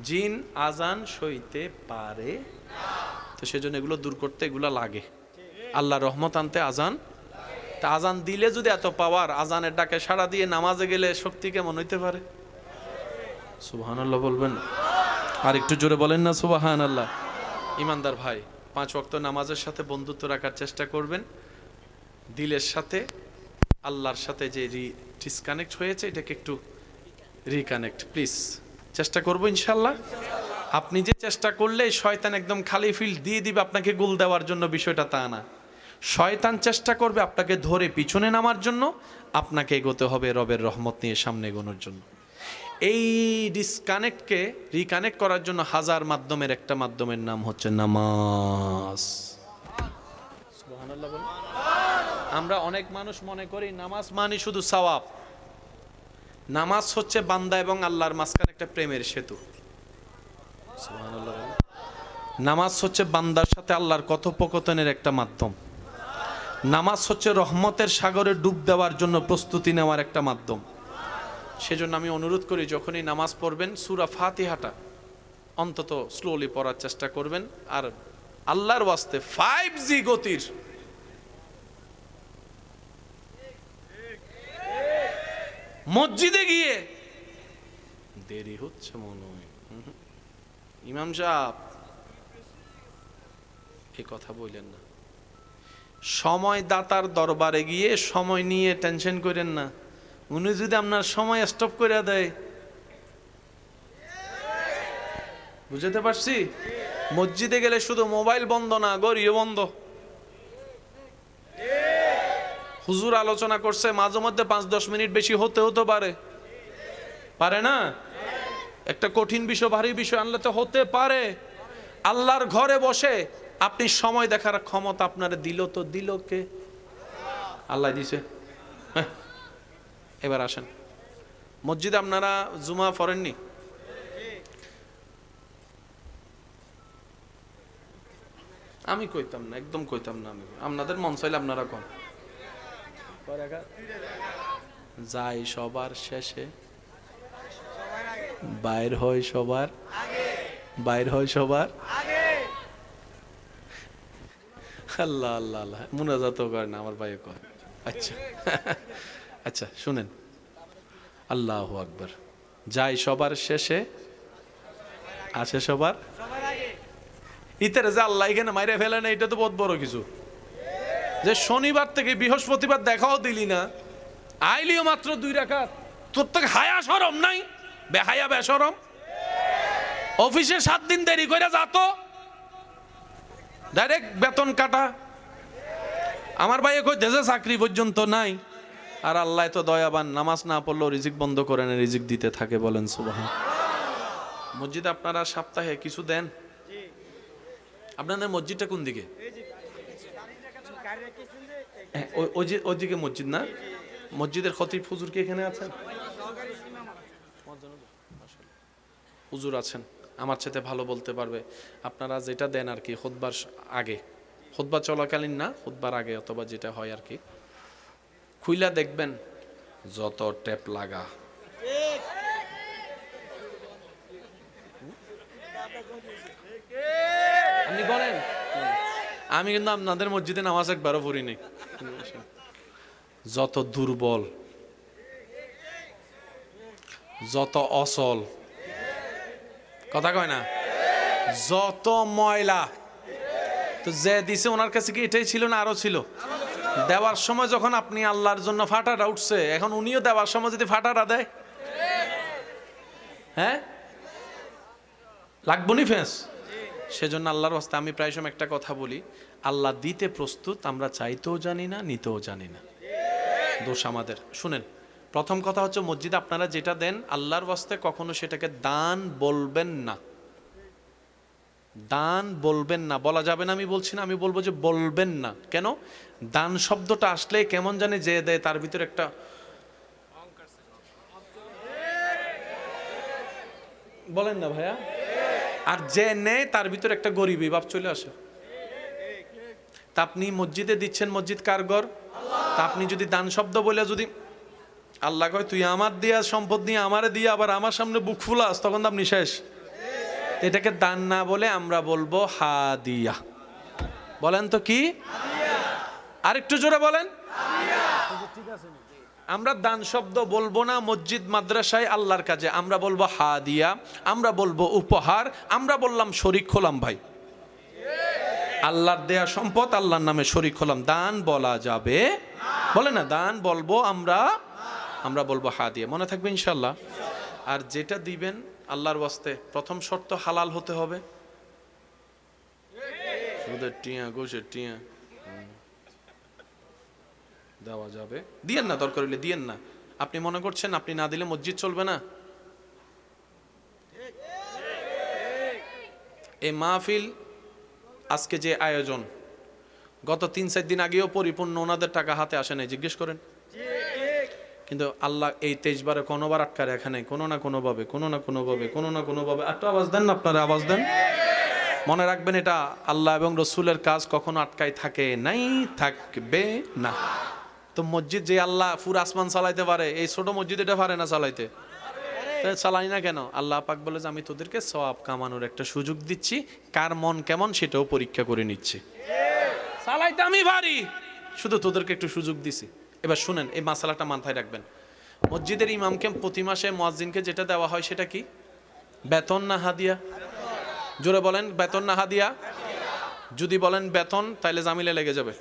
জিন আজান সইতে পারে, তো সেজন্য এগুলো দূর করতে এগুলো লাগে। আল্লাহ রহমত আনতে আজান, তা আজান দিলে যদি এত পাওয়ার, আজানের ডাকে সাড়া দিয়ে নামাজে গেলে শক্তি কেমন হইতে পারে? সুবহানাল্লাহ বলবেন, আর একটু জোরে বলেন না সুবহানাল্লাহ। ইমানদার ভাই, 5 ওয়াক্ত নামাজের সাথে বন্ধুত্ব রাখার চেষ্টা করবেন। দিলের সাথে আল্লাহর সাথে যে ডিসকানেক্ট হয়েছে, এটাকে একটু রিকানেক্ট প্লিজ চেষ্টা করবো ইনশাল্লাহ। আপনি যে চেষ্টা করলে শয়তান একদম খালি ফিল্ড দিয়ে দিবে আপনাকে গোল দেওয়ার জন্য, বিষয়টা তা না। শয়তান চেষ্টা করবে আপনাকে ধরে পিছনে নামার জন্য, আপনাকে এগোতে হবে রবের রহমত নিয়ে সামনে এগোনোর জন্য। এই ডিসকানেক্টকে রিকানেক্ট করার জন্য হাজার মাধ্যমের একটা মাধ্যমের নাম হচ্ছে নামাজ। সুবহানাল্লাহ বলেন। আমরা অনেক মানুষ মনে করি নামাজ মানে শুধু সওয়াব। নামাজ হচ্ছে বান্দা এবং আল্লাহর মাঝখানে একটা প্রেমের সেতু। সুবহানাল্লাহ বলেন। নামাজ হচ্ছে বান্দার সাথে আল্লাহর কথোপকথনের একটা মাধ্যম। নামাজ হচ্ছে রহমতের সাগরে ডুব দেওয়ার জন্য প্রস্তুতি নেওয়ার একটা মাধ্যম। সেজন্য আমি অনুরোধ করি, যখনই নামাজ পড়বেন সূরা ফাতিহাটা অন্তত স্লোলি পড়ার চেষ্টা করবেন। আর আল্লাহর ওয়াস্তে 5G গতির মসজিদে গিয়ে দেরি হচ্ছে মনে হয়, ইমাম সাহেব এই কথা বললেন না। সময় দাতার দরবারে গিয়ে সময় নিয়ে টেনশন করেন না। উনি যদি আপনার সময় স্টপ করে দেয়, বুঝতে পারছি? মসজিদে গেলে শুধু মোবাইল বন্ধ না, গড়িও বন্ধ। হুজুর আলোচনা করছে, মাঝে মধ্যে 5-10 মিনিট বেশি হতে পারে, পারে না? একটা কঠিন বিষয়, ভারী বিষয় আনলে তো হতে পারে। আল্লাহর ঘরে বসে আপনি সময় দেখার ক্ষমতা আপনার দিল, তো দিল কে? আল্লাহ দিছে। এবার আসেন, মসজিদে আপনারা জুমা পড়েননি? আমি কইতাম না, একদম কইতাম না। আমি আপনাদের মন চাইলে আপনারা কন। যাই সবার শেষে, বাইর হয় সবার, বাইর হয় সবার। আল্লাহ আল্লাহ আল্লাহ, মুনাজাতও করে না আমার ভাই কয়। আচ্ছা আচ্ছা শুনেন, আল্লাহু আকবার। যাই সবার শেষে, আসে সবার ইতারে। যে আল্লাহ এখানে মাইরে ফেলে না, এটা তো বহুত বড় কিছু। যে শনিবার থেকে বৃহস্পতিবার দেখাও দিলি না, আইলিও মাত্র 2 রাকাত, তোর তো হায়া শরম নাই? বেহায়া বেশরম। অফিসে 7 দিন দেরি করে যাতো, ডাইরেক্ট বেতন কাটা। আমার ভাই কই দেশে চাকরি পর্যন্ত নাই, আর আল্লাহ তো দয়াবান, নামাজ না পড়লেও রিজিক বন্ধ করে না, রিজিক দিতে থাকে। বলেন সুবহান। মসজিদে আপনারা সপ্তাহে কিছু দেন? আপনাদের মসজিদটা কোন দিকে? ওইদিকে মসজিদ না? মসজিদের খতিব হুজুর কি এখানে আছেন? হুজুর আছেন, আমার সাথে ভালো বলতে পারবে। আপনারা যেটা দেন আর কি, খুতবার আগে, খুতবা চলাকালীন না, খুতবার আগে অথবা যেটা হয় আর কি, খুইলা দেখবেন যত ট্যাপ লাগা। আপনি বলেন, আমি কিন্তু আপনাদের মসজিদে নামাজ একবারও পড়ি নাই। যত দুর্বল, যত অচল, কথা কয় না, যত ময়লা, তো যে দিছে ওনার কাছে কি এটাই ছিল না আরো ছিল? দেওয়ার সময় যখন আপনি আল্লাহর জন্য ফাটাটা উঠছে, এখন উনিও দেওয়ার সময় যদি ফাটাটা দেয়, হ্যাঁ লাগবো নি ফেস? সেজন্য আল্লাহর ওয়াস্তে আমি প্রায় সময় একটা কথা বলি, আল্লাহ দিতে প্রস্তুত, আমরা চাইতেও জানি না, নিতেও জানি না। দোষ আমাদের। শুনেন, প্রথম কথা হচ্ছে মসজিদে আপনারা যেটা দেন আল্লাহর ওয়াস্তে কখনো সেটাকে দান বলবেন না। দান বলবেন না, বলা যাবে না আমি বলছি না, আমি বলবো যে বলবেন না। কেন? দান শব্দটা আসলে কেমন জানে যে দেয় তার ভিতরে একটা বলেন না ভাইয়া, আর যে নেয় তার ভিতরে একটা গরিবী ভাব চলে আসে। তা আপনি মসজিদে দিচ্ছেন, মসজিদ কার ঘর? তা আপনি যদি দান শব্দ বলে যদি আল্লাহ কয় তুই আমার দিয়া সম্পদ নিয়ে আমারে দিয়ে আবার আমার সামনে বুক ফুলাস, তখন তো আপনি শেষ। এটাকে দান না বলে আমরা বলবো হাদিয়া। বলেন তো কি? আরেকটু জোরে বলেন। আমরা দান শব্দ বলবো না মসজিদ মাদ্রাসায় আল্লাহর কাজে, আমরা বলবো হাদিয়া, আমরা বলবো উপহার, আমরা বললাম শরীক হলাম ভাই, আল্লাহর দেয়া সম্পদ আল্লাহর নামে শরীক হলাম। দান বলা যাবে বলে না, দান বলবো আমরা বলবো হাদিয়া। মনে থাকবে ইনশাল্লাহ। আর যেটা দিবেন আল্লাহর ওয়াস্তে প্রথম শর্ত হালাল হতে হবে। সুদের টিয়া, ঘুষের টিয়া দেওয়া যাবে, দিয়েন না, দরকার হলে দিয়েন না। আপনি মনে করছেন আপনি না দিলে মসজিদ চলবে না? এই মাহফিল আজকে যে আয়োজন, গত 3-4 দিন আগেও পরিপূর্ণ, ওনাদের টাকা হাতে আসে নাই, জিজ্ঞেস করেন। কিন্তু আল্লাহ এই 23 বারে কোনোবার আটকা রাখে নাই, কোনো না কোনোভাবে একটা আওয়াজ দেন না, আপনারা আওয়াজ দেন। মনে রাখবেন, এটা আল্লাহ এবং রসুলের কাজ, কখনো আটকায় থাকে নাই, থাকবে না। তো মসজিদ যে আল্লাহ পুরো আসমান চালাইতে পারে, এই ছোট মসজিদ এটা পারে না চালাইতে, চালাই না কেন? আল্লাহ পাক বলে যে আমি তোদেরকে সওয়াব কামানোর একটা সুযোগ দিচ্ছি, কার মন কেমন সেটাও পরীক্ষা করে নিচ্ছি। চালাইতে আমি পারি, শুধু তোদেরকে একটু সুযোগ দিছি। এবার শুনেন, এই মাসালাটা মাথায় রাখবেন। মসজিদের ইমামকে প্রতি মাসে মুয়াজ্জিনকে যেটা দেওয়া হয় সেটা কি? বেতন না হাদিয়া? জোরে বলেন, বেতন না হাদিয়া? যদি বলেন বেতন, তাহলে জামিলে লেগে যাবে।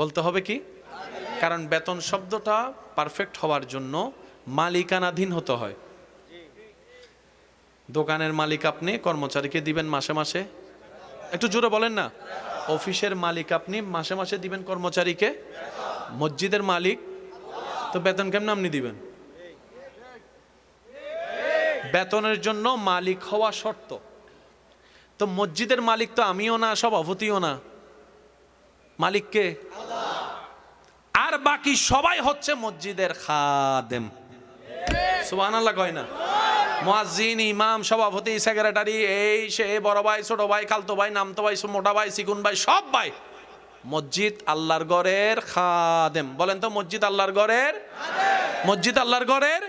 বলতে হবে কি? কারণ বেতন শব্দটা পারফেক্ট হওয়ার জন্য মালিকানাধীন হতে হয়। দোকানের মালিক আপনি, কর্মচারীকে দিবেন মাসে মাসে, একটু জোরে বলেন না। অফিসের মালিক আপনি, মাসে মাসে দিবেন কর্মচারীকে। মসজিদের মালিক তো বেতন কেমন আপনি দিবেন? বেতনের জন্য মালিক হওয়া শর্ত। তো মসজিদের মালিক তো আমিও না, সভাপতিও না, মালিক কে? আর বাকি সবাই হচ্ছে মসজিদের খাদেম। সুবহানাল্লাহ কয় না? মুয়াজ্জিন, ইমাম, সভাপতি, সেক্রেটারি, এই সে, বড় ভাই, ছোট ভাই, খালতো ভাই, নামতো ভাই, মোটা ভাই, চিকুন ভাই, সব ভাই মসজিদ আল্লাহর ঘরের খাদেম। বলেন তো, মসজিদ আল্লাহর ঘরের, মসজিদ আল্লাহর ঘরের।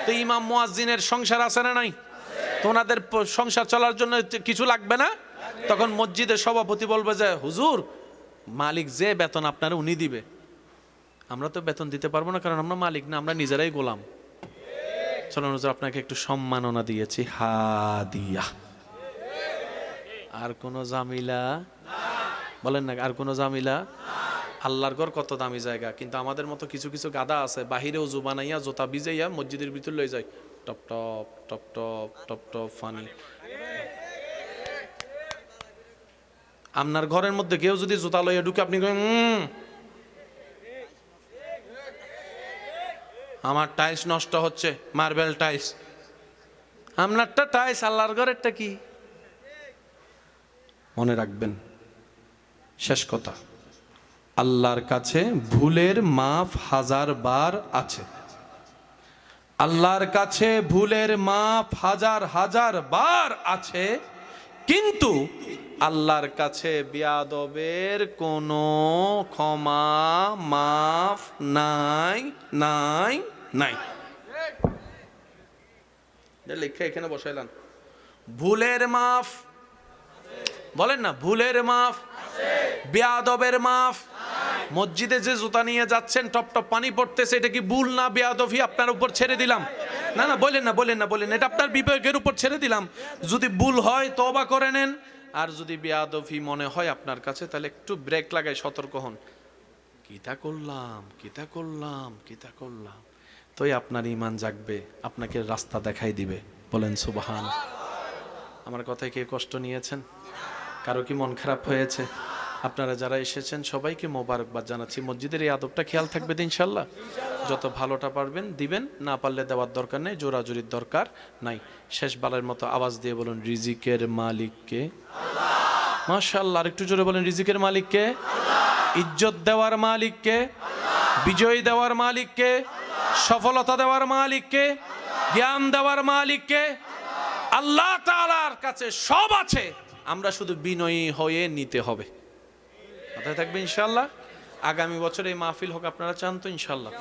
তো ইমাম মুয়াজ্জিনের সংসার আছে না নাই? তো ওনাদের সংসার চলার জন্য কিছু লাগবে না? তখন মসজিদের সভাপতি বলবে যে হুজুর, মালিক যে বেতন আপনারা উনি দিবে, আমরা তো বেতন দিতে পারবো না, কারণ আমরা মালিক না, আমরা নিজেরাই গোলাম। চলুন হুজুর, আপনাকে একটু সম্মাননা দিয়েছি, হাদিয়া। আর কোন জামিলা? বলেন না, আর কোন জামিলা? আল্লাহর ঘর কত দামি জায়গা, কিন্তু আমাদের মতো কিছু কিছু গাদা আছে, বাহিরে উজু বানাইয়া জোতা ভিজাইয়া মসজিদের ভিতর লয়ে যায়, top top top top top top funny. আপনার ঘরের মধ্যে কেউ যদি জুতা লইয়া ঢুকে, আপনি আমার টাইলস নষ্ট হচ্ছে, মার্বেল টাইলস। আপনারটা টাইলস, আল্লাহর ঘরেরটা কি? মনে রাখবেন, শেষ কথা, আল্লাহর কাছে ভুলের মাফ 1000 বার আছে। আল্লাহর কাছে ভুলের মাফ 1000 বার আছে, কিন্তু আল্লাহর কাছে বিয়াদবের কোনো ক্ষমা মাফ নাই নাই নাই। লিখে এখানে বসাইলাম, ভুলের মাফ। বলেন না, ভুলের মাফ, বিয়াদবের মাফ। মসজিদে যে জুতা নিয়ে যাচ্ছেন, টপ টপ পানি পড়তেছে, এটা কি ভুল না বিয়াদবি? আপনার উপর ছেড়ে দিলাম। না না, বলেন না, বলেন না, বলেন, এটা আপনার বিবেকের উপর ছেড়ে দিলাম। যদি ভুল হয় তওবা করে নেন, আর যদি বিয়াদবি মনে হয় আপনার কাছে, তাহলে একটু ব্রেক লাগাই সতর্ক হন। কিতা করলাম, কিতা করলাম, কিতা করলাম, তোই আপনার ঈমান জাগবে, আপনাকে রাস্তা দেখাই দিবে। বলেন সুবহান। আমার কথায় কে কষ্ট নিয়েছেন? কারো কি মন খারাপ হয়েছে? আপনারা যারা এসেছেন সবাইকে মোবারকবাদ জানাচ্ছি। মসজিদের এই আদবটা খেয়াল থাকবে তো ইনশাল্লাহ। যত ভালোটা পারবেন দিবেন, না পারলে দেওয়ার দরকার নেই, জোরাজুরির দরকার নাই। শেষ বারের মতো আওয়াজ দিয়ে বলুন, রিজিকের মালিককে আল্লাহ। মাশাআল্লাহ, আর একটু জোরে বলেন, রিজিকের মালিককে আল্লাহ। ইজ্জত দেওয়ার মালিককে আল্লাহ। বিজয় দেওয়ার মালিককে আল্লাহ। সফলতা দেওয়ার মালিককে আল্লাহ। জ্ঞান দেওয়ার মালিককে আল্লাহ। আল্লাহ তাআলার কাছে সব আছে, আমরা শুধু বিনয়ী হয়ে নিতে হবে। মাথায় থাকবে ইনশাআল্লাহ। আগামী বছর এই মাহফিল হোক, আপনারা চান তো ইনশাআল্লাহ?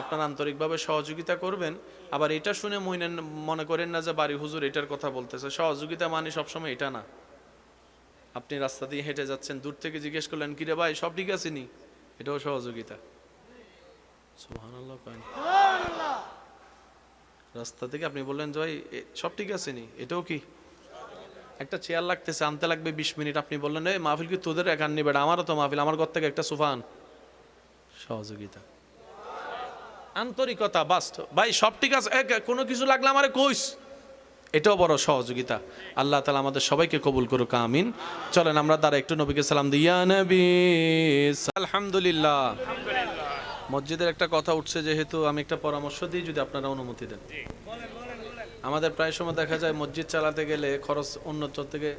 আপনারা আন্তরিকভাবে সহযোগিতা করবেন। আবার এটা শুনে মনে করেন না যে বাড়ি হুজুর এটার কথা বলতেছে। সহযোগিতা মানে সবসময় এটা না। আপনি রাস্তা দিয়ে হেঁটে যাচ্ছেন, দূর থেকে জিজ্ঞেস করলেন, কিরে ভাই সব ঠিক আছে নি? এটাও সহযোগিতা। সুবহানাল্লাহ। রাস্তা থেকে আপনি বললেন যে ভাই সব ঠিক আছে নি, এটাও কি? একটা চেয়ার লাগতেছে, আনতে লাগবে 20 মিনিট, আপনি বললেন এই মাহফিল কি তোদের একার নিবে, আমারও তো মাহফিল, আমার ঘর থেকে একটা সোফা আন। সহযোগিতা, আন্তরিকতা। বাস ভাই সব ঠিক আছে, কোনো কিছু লাগলে আমারে কইস, এটাও বড় সহযোগিতা। আল্লাহ তাআলা আমাদের সবাইকে কবুল করুক, আমিন। চলেন আমরা দ্বারা একটু নবীকে সালাম দিই। ইয়া নবী আলহামদুলিল্লাহ। মসজিদের একটা কথা উঠছে, যেহেতু আমি একটা পরামর্শ দিই, যদি আপনারা অনুমতি দেন। আমাদের প্রায় সময় দেখা যায় মসজিদ চালাতে গেলে খরচ অন্য থেকে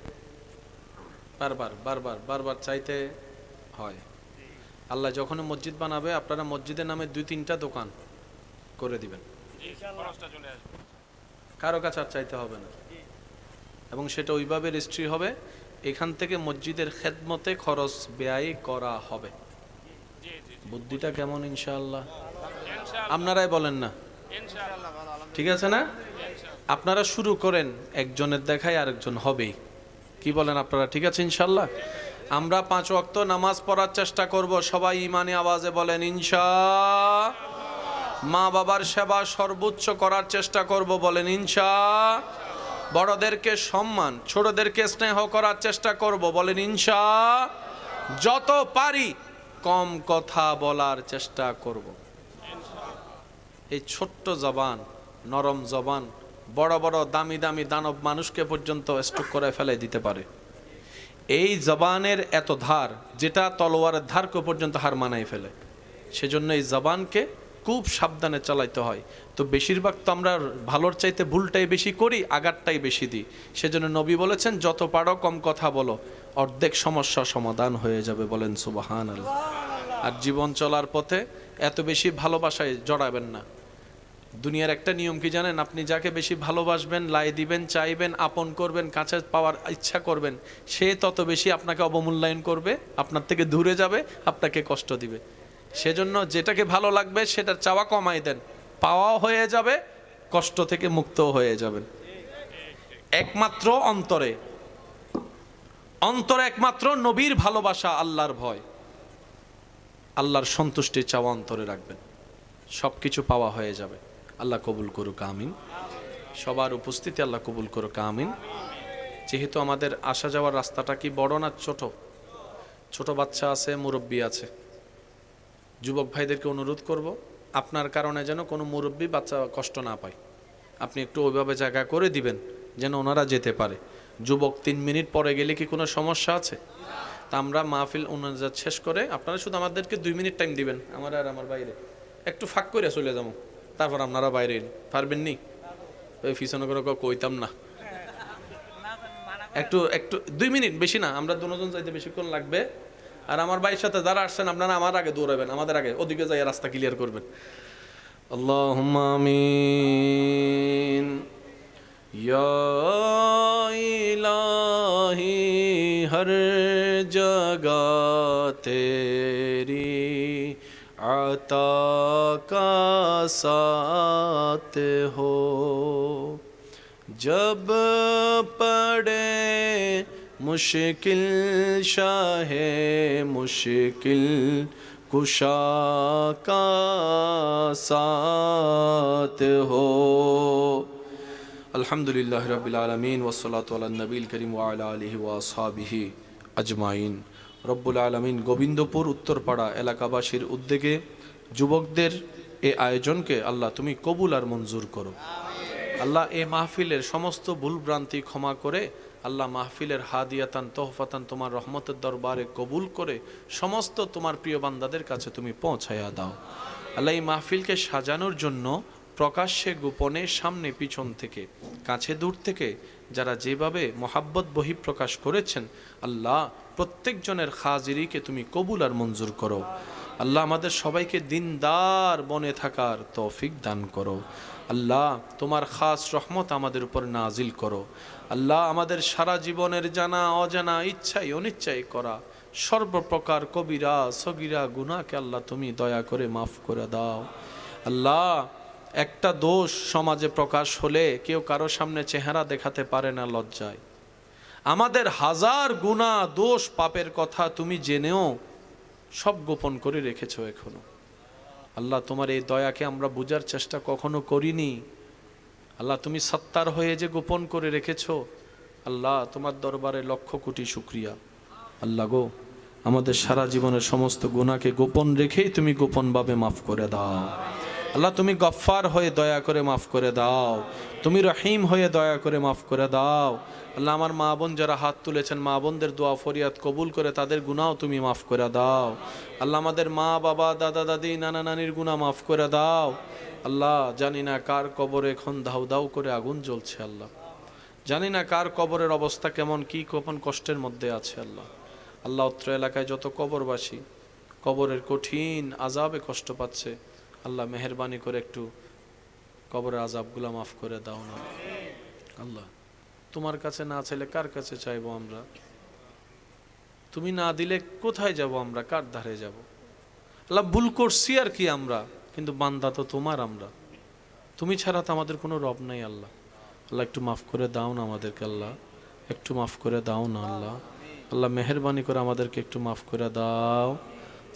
বারবার চাইতে হয়। আল্লাহ যখন মসজিদ বানাবে, আপনারা মসজিদের নামে 2-3টা দোকান করে দিবেন, কারো কাছে আর চাইতে হবে না, এবং সেটা ওইভাবে রেজিস্ট্রি হবে। এখান থেকে মসজিদের খেদমতে খরচ ব্যয় করা হবে। বুদ্ধিটা কেমন? ইনশাআল্লাহ আপনারাই বলেন না? ঠিক আছে না? আপনারা শুরু করেন, একজনের দেখায় আরেকজন হবেই। কি বলেন আপনারা? ঠিক আছে ইনশাআল্লাহ। আমরা 5 ওয়াক্ত নামাজ পড়ার চেষ্টা করব, সবাই ইমানি আওয়াজে বলেন ইনশাআল্লাহ। মা বাবার সেবা সর্বোচ্চ করার চেষ্টা করব, বলেন ইনশাআল্লাহ। বড়দেরকে সম্মান, ছোটদেরকে স্নেহ করার চেষ্টা করব, বলেন ইনশাআল্লাহ। যত পারি কম কথা বলার চেষ্টা করব। এই ছোট্ট জবান, নরম জবান বড় বড় দামি দামি দানব মানুষকে পর্যন্ত স্ট্রোক করে ফেলে দিতে পারে। এই জবানের এত ধার, যেটা তলোয়ারের ধারকে পর্যন্ত হার মানায় ফেলে। সেজন্য এই জবানকে খুব সাবধানে চালাইতে হয়। তো বেশিরভাগ তো আমরা ভালোর চাইতে ভুলটাই বেশি করি, আঘাতটাই বেশি দিই। সেজন্য নবী বলেছেন, যত পারো কম কথা বলো, অর্ধেক সমস্যা সমাধান হয়ে যাবে, বলেন সুবহানাল্লাহ। আর জীবন চলার পথে এত বেশি ভালোবাসায় জড়াবেন না। দুনিয়ার একটা নিয়ম কি জানেন? আপনি যাকে বেশি ভালোবাসবেন, লাই দিবেন, চাইবেন, আপন করবেন, কাছে পাওয়ার ইচ্ছা করবেন, সে তত বেশি আপনাকে অবমূল্যায়ন করবে, আপনার থেকে দূরে যাবে, আপনাকে কষ্ট দিবে। সেজন্য যেটাকে ভালো লাগবে সেটার চাওয়া কমাই দেন, পাওয়াও হয়ে যাবে, কষ্ট থেকে মুক্ত হয়ে যাবেন। একমাত্র অন্তরে একমাত্র নবীর ভালোবাসা, আল্লাহর ভয়, আল্লাহর সন্তুষ্টি চাওয়া অন্তরে রাখবেন, সবকিছু পাওয়া হয়ে যাবে। আল্লাহ কবুল করুক, আমিন। সবার উপস্থিতি আল্লাহ কবুল করুক, আমিন। যেহেতু আমাদের আসা যাওয়ার রাস্তাটা কি বড় না ছোট? ছোট বাচ্চা আছে, মুরব্বী আছে। যুবক ভাইদেরকে অনুরোধ করব, আপনার কারণে যেন কোনো মুরব্বী বাচ্চা কষ্ট না পায়। আপনি একটু ওইভাবে জায়গা করে দিবেন যেন ওনারা যেতে পারে। যুবক 3 মিনিট পরে গেলে কি কোনো সমস্যা আছে? তা আমরা মাহফিল অনুযায়ী শেষ করে আপনারা শুধু আমাদেরকে 2 মিনিট টাইম দিবেন, আমার আর আমার বাইরে একটু ফাঁক করে চলে যাবো, তারপর আপনারা বাইরে পারবেন নি? পিছনে করে কইতাম না, একটু 2 মিনিট, বেশি না। আমরা দুজন যাইতে বেশিক্ষণ লাগবে। আর আমার ভাইয়ের সাথে যারা আসছেন, আপনারা আমার আগে দৌড়াবেন, আমাদের আগে ওদিকে যাই রাস্তা ক্লিয়ার করবেন। আল্লাহুম্মা আমিন। ইয়া ইলাহি হর জগহ তেরি आता का साथ हो, जब पड़े मुश्किल शाहे मुश्किल कुशा का साथ हो। अल्हम्दुलिल्लाह रब्बिल आलमीन वस्सलातु अला नबील करीम व अला आलिहि व আসহাবিহি আজমাইন। রব্বুল আলমিন গোবিন্দপুর উত্তরপাড়া এলাকাবাসীর উদ্যোগে যুবকদের এই আয়োজনকে আল্লাহ তুমি কবুল আর মঞ্জুর করো। আল্লাহ এই মাহফিলের সমস্ত ভুলভ্রান্তি ক্ষমা করে আল্লাহ মাহফিলের হাদিয়াতান তোহফাতান তোমার রহমতের দরবারে কবুল করে সমস্ত তোমার প্রিয় বান্দাদের কাছে তুমি পৌঁছায়া দাও। আল্লাহ এই মাহফিলকে সাজানোর জন্য প্রকাশ্যে গোপনে সামনে পিছন থেকে কাছে দূর থেকে যারা যেভাবে মোহাব্বত বহিঃপ্রকাশ করেছেন আল্লাহ প্রত্যেকজনের হাজিরিকে তুমি কবুল আর মঞ্জুর করো। আল্লাহ আমাদের সবাইকে দিনদার বনে থাকার তৌফিক দান করো। আল্লাহ তোমার খাস রহমত আমাদের উপর নাজিল করো। আল্লাহ আমাদের সারা জীবনের জানা অজানা ইচ্ছাই অনিচ্ছাই করা সর্বপ্রকার কবিরা সগিরা গুনাহকে আল্লাহ তুমি দয়া করে মাফ করে দাও। আল্লাহ একটা দোষ সমাজে প্রকাশ হলে কেউ কারো সামনে চেহারা দেখাতে পারে না লজ্জায়। আমাদের হাজার গুনাহ দোষ পাপের কথা তুমি জেনেও সব গোপন করে রেখেছো এখনো। আল্লাহ তোমার এই দয়াকে আমরা বুঝার চেষ্টা কখনো করিনি। আল্লাহ তুমি সত্তার হয়ে যে গোপন করে রেখেছো, আল্লাহ তোমার দরবারে লক্ষ কোটি শুকরিয়া। আল্লাহ গো আমাদের সারা জীবনের সমস্ত গুনাহকে গোপন রেখেই তুমি গোপনভাবে মাফ করে দাও। আল্লাহ তুমি গফফার হয়ে দয়া করে মাফ করে দাও, তুমি রহিম হয়ে দয়া করে মাফ করে দাও। আল্লাহ আমার মা বোন যারা হাত তুলেছেন মা বোনদের দোয়া ফরিয়াদ কবুল করে তাদের গুনাহও তুমি মাফ করে দাও। আল্লাহ আমাদের মা বাবা দাদা দাদি নানা নানির গুনাহ মাফ করে দাও। আল্লাহ জানি না কার কবরে এখন দাউ দাউ করে আগুন জ্বলছে, আল্লাহ জানি না কার কবরের অবস্থা কেমন, কি কোন কষ্টের মধ্যে আছে। আল্লাহ আল্লাহ অত্র এলাকায় যত কবরবাসী কবরের কঠিন আযাবে কষ্ট পাচ্ছে, আল্লাহ মেহেরবানি করে একটু কবরের আযাবগুলো মাফ করে দাও না। আল্লাহ তোমার কাছে না চাইলে কার কাছে চাইবো আমরা? তুমি না দিলে কোথায় যাব আমরা, কার ধারে যাব? আল্লাহ ভুল করছি আর কি আমরা, কিন্তু বান্দা তো তোমার আমরা, তুমি ছাড়া তো আমাদের কোনো রব নাই। আল্লাহ আল্লাহ একটু মাফ করে দাও না আমাদেরকে, আল্লাহ একটু মাফ করে দাও না। আল্লাহ আল্লাহ মেহেরবানি করে আমাদেরকে একটু মাফ করে দাও।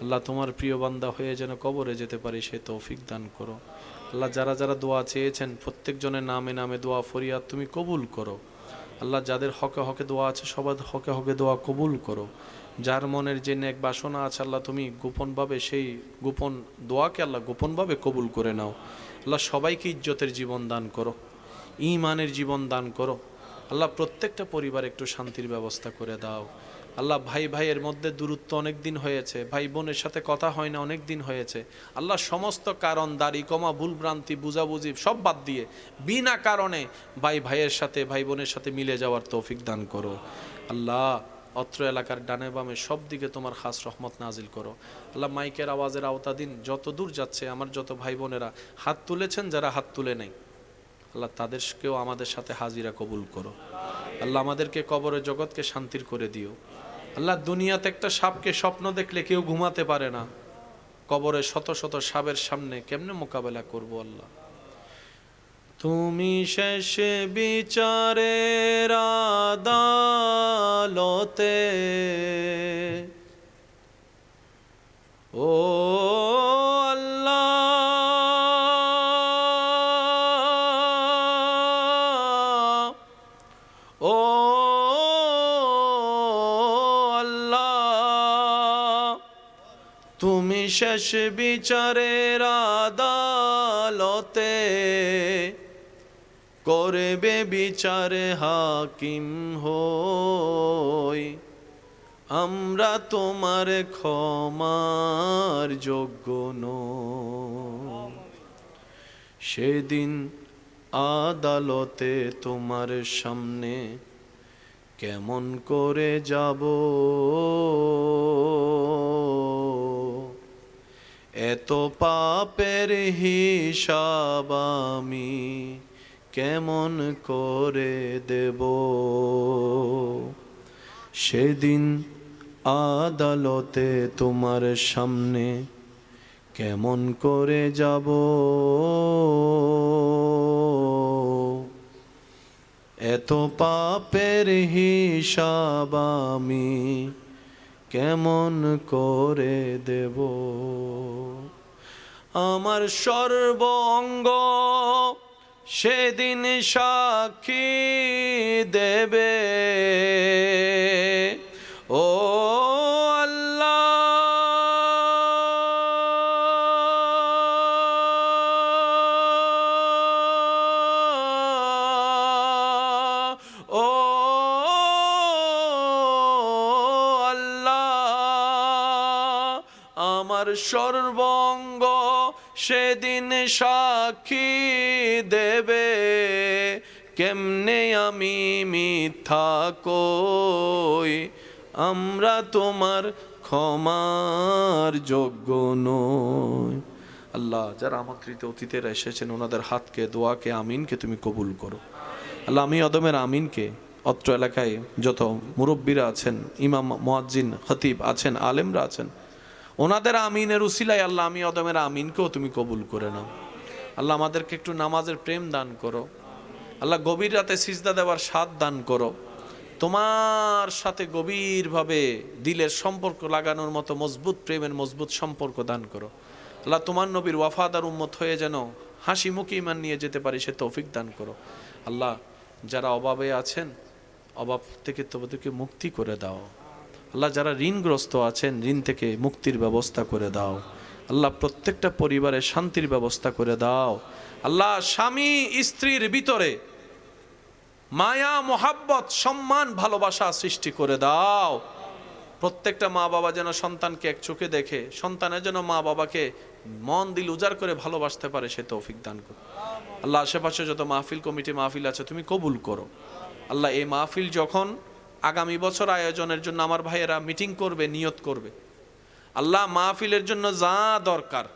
আল্লাহ তোমার প্রিয় বান্দা হয়ে যেন কবরে যেতে পারি সে তৌফিক দান করো। আল্লাহ যারা যারা দোয়া চেয়েছেন প্রত্যেকজনের নামে নামে দোয়া ফরিয়াদ তুমি কবুল করো। আল্লাহ যাদের হকে হকে দোয়া আছে সবার হকে হকে দোয়া কবুল করো। যার মনের যে নেক বাসনা আছে আল্লাহ তুমি গোপনভাবে সেই গোপন দোয়াকে আল্লাহ গোপনভাবে কবুল করে নাও। আল্লাহ সবাইকে ইজ্জতের জীবন দান করো, ঈমানের জীবন দান করো। আল্লাহ প্রত্যেকটা পরিবার একটু শান্তির ব্যবস্থা করে দাও। আল্লাহ ভাই ভাইয়ের মধ্যে দূরত্ব অনেক দিন হয়েছে, ভাই বোনের সাথে কথা হয় না অনেক দিন হয়েছে। আল্লাহ সমস্ত কারণ দাড়ি কমা ভুলভ্রান্তি বুঝাবুঝি সব বাদ দিয়ে বিনা কারণে ভাই ভাইয়ের সাথে ভাই বোনের সাথে মিলে যাওয়ার তৌফিক দান করো। আল্লাহ অত্র এলাকার ডানে বামে সব দিকে তোমার খাস রহমত নাজিল করো। আল্লাহ মাইকের আওয়াজের আওতাদিন যত দূর যাচ্ছে আমার যত ভাই বোনেরা হাত তুলেছেন যারা হাত তুলে নেই আল্লাহ তাদেরকেও আমাদের সাথে হাজিরা কবুল করো। আল্লাহ আমাদেরকে কবরের জগৎকে শান্তির করে দিও। আল্লাহ দুনিয়াতে একটা সাপকে স্বপ্ন দেখলে কেউ ঘুমাতে পারে না, কবরে শত শত সাপের সামনে কেমনে মোকাবেলা করব? আল্লাহ তুমি শেষ বিচারের আদালতে ও ও আল্লাহ তুমি শেষ বিচারের আদালতে করবে বিচারে হাকিম হই, আমরা তোমার ক্ষমার যোগ্য নই। সেদিন আদালতে তোমার সামনে কেমন করে যাব, এত পাপের হিসাব আমি কেমন করে দেব। সেদিন আদালতে তোমার সামনে কেমন করে যাব, এত পাপের হিসাব আমি কেমন করে দেব। আমার সর্ব অঙ্গ সেদিন সাক্ষী দেবে, ও আল্লাহ আমার সর্বঙ্গ সেদিন সাক্ষী দেবে, কেমনে আমি মিথ্যা কই, আমরা তোমার ক্ষমার যোগ্য নই। আল্লাহ, যারা আমন্ত্রিত অতিথিরা এসেছেন ওনাদের হাতকে, দোয়াকে, আমিনকে তুমি কবুল করো। আল্লাহ, আমি আদমের আমিনকে, অত্র এলাকায় যত মুরব্বীরা আছেন, ইমাম, মুয়াজ্জিন, খতিব আছেন, আলেমরা আছেন, ওনাদের আমিনের উসিলায় আল্লাহ আমি আদমের আমিনকেও তুমি কবুল করে নাও। আল্লাহ, আমাদেরকে একটু নামাজের প্রেম দান করো। আল্লাহ, গভীর রাতে সিজদা দেওয়ার স্বাদ দান করো। তোমার সাথে গভীরভাবে দিলের সম্পর্ক লাগানোর মতো মজবুত প্রেমের মজবুত সম্পর্ক দান করো। আল্লাহ, তোমার নবীর ওয়াফাদার উম্মত হয়ে যেন হাসি মুখে ঈমান নিয়ে যেতে পারি সে তৌফিক দান করো। আল্লাহ, যারা অভাবে আছেন অভাব থেকে তাদেরকে মুক্তি করে দাও। আল্লাহ, যারা ঋণগ্রস্ত আছেন ঋণ থেকে মুক্তির ব্যবস্থা করে দাও। আল্লাহ, প্রত্যেকটা পরিবারে শান্তির ব্যবস্থা করে দাও। আল্লাহ, স্বামী স্ত্রীর ভিতরে মায়া, মোহাব্বত, সম্মান, ভালোবাসা সৃষ্টি করে দাও। প্রত্যেকটা মা বাবা যেন সন্তানকে এক চোখে দেখে, সন্তানের যেন মা বাবাকে মন দিল উজাড় করে ভালোবাসতে পারে সে তৌফিক দান করো। আল্লাহ, আশেপাশে যত মাহফিল কমিটি মাহফিল আছে তুমি কবুল করো। আল্লাহ, এই মাহফিল যখন আগামী বছর আয়োজনের জন্য আমার ভাইয়েরা মিটিং করবে, নিয়ত করবে, আল্লাহ মাহফিলের জন্য যা দরকার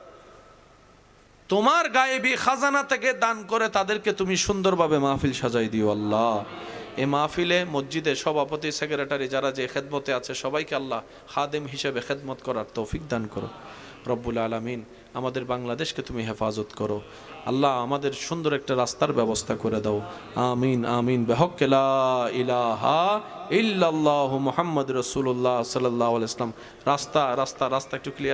তোমার গায়েবী খাজানা থেকে দান করে তাদেরকে তুমি সুন্দরভাবে মাহফিল সাজাই দিও। আল্লাহ, এই মাহফিলে মসজিদে সভাপতি, সেক্রেটারি যারা যে খেদমতে আছে সবাইকে আল্লাহ খাদেম হিসেবে খেদমত করার তৌফিক দান করো। রব্বুল আলামিন, আমাদের বাংলাদেশকে তুমি হেফাজত করো। আল্লাহ, আমাদের সুন্দর একটা রাস্তার ব্যবস্থা করে দাও। আমিন আমিন। বিহক্কে লা ইলাহা ইল্লাল্লাহু মুহাম্মাদুর রাসূলুল্লাহ সাল্লাল্লাহু আলাইহি ওয়াসাল্লাম। রাস্তা রাস্তা রাস্তা একটু ক্লিয়ার।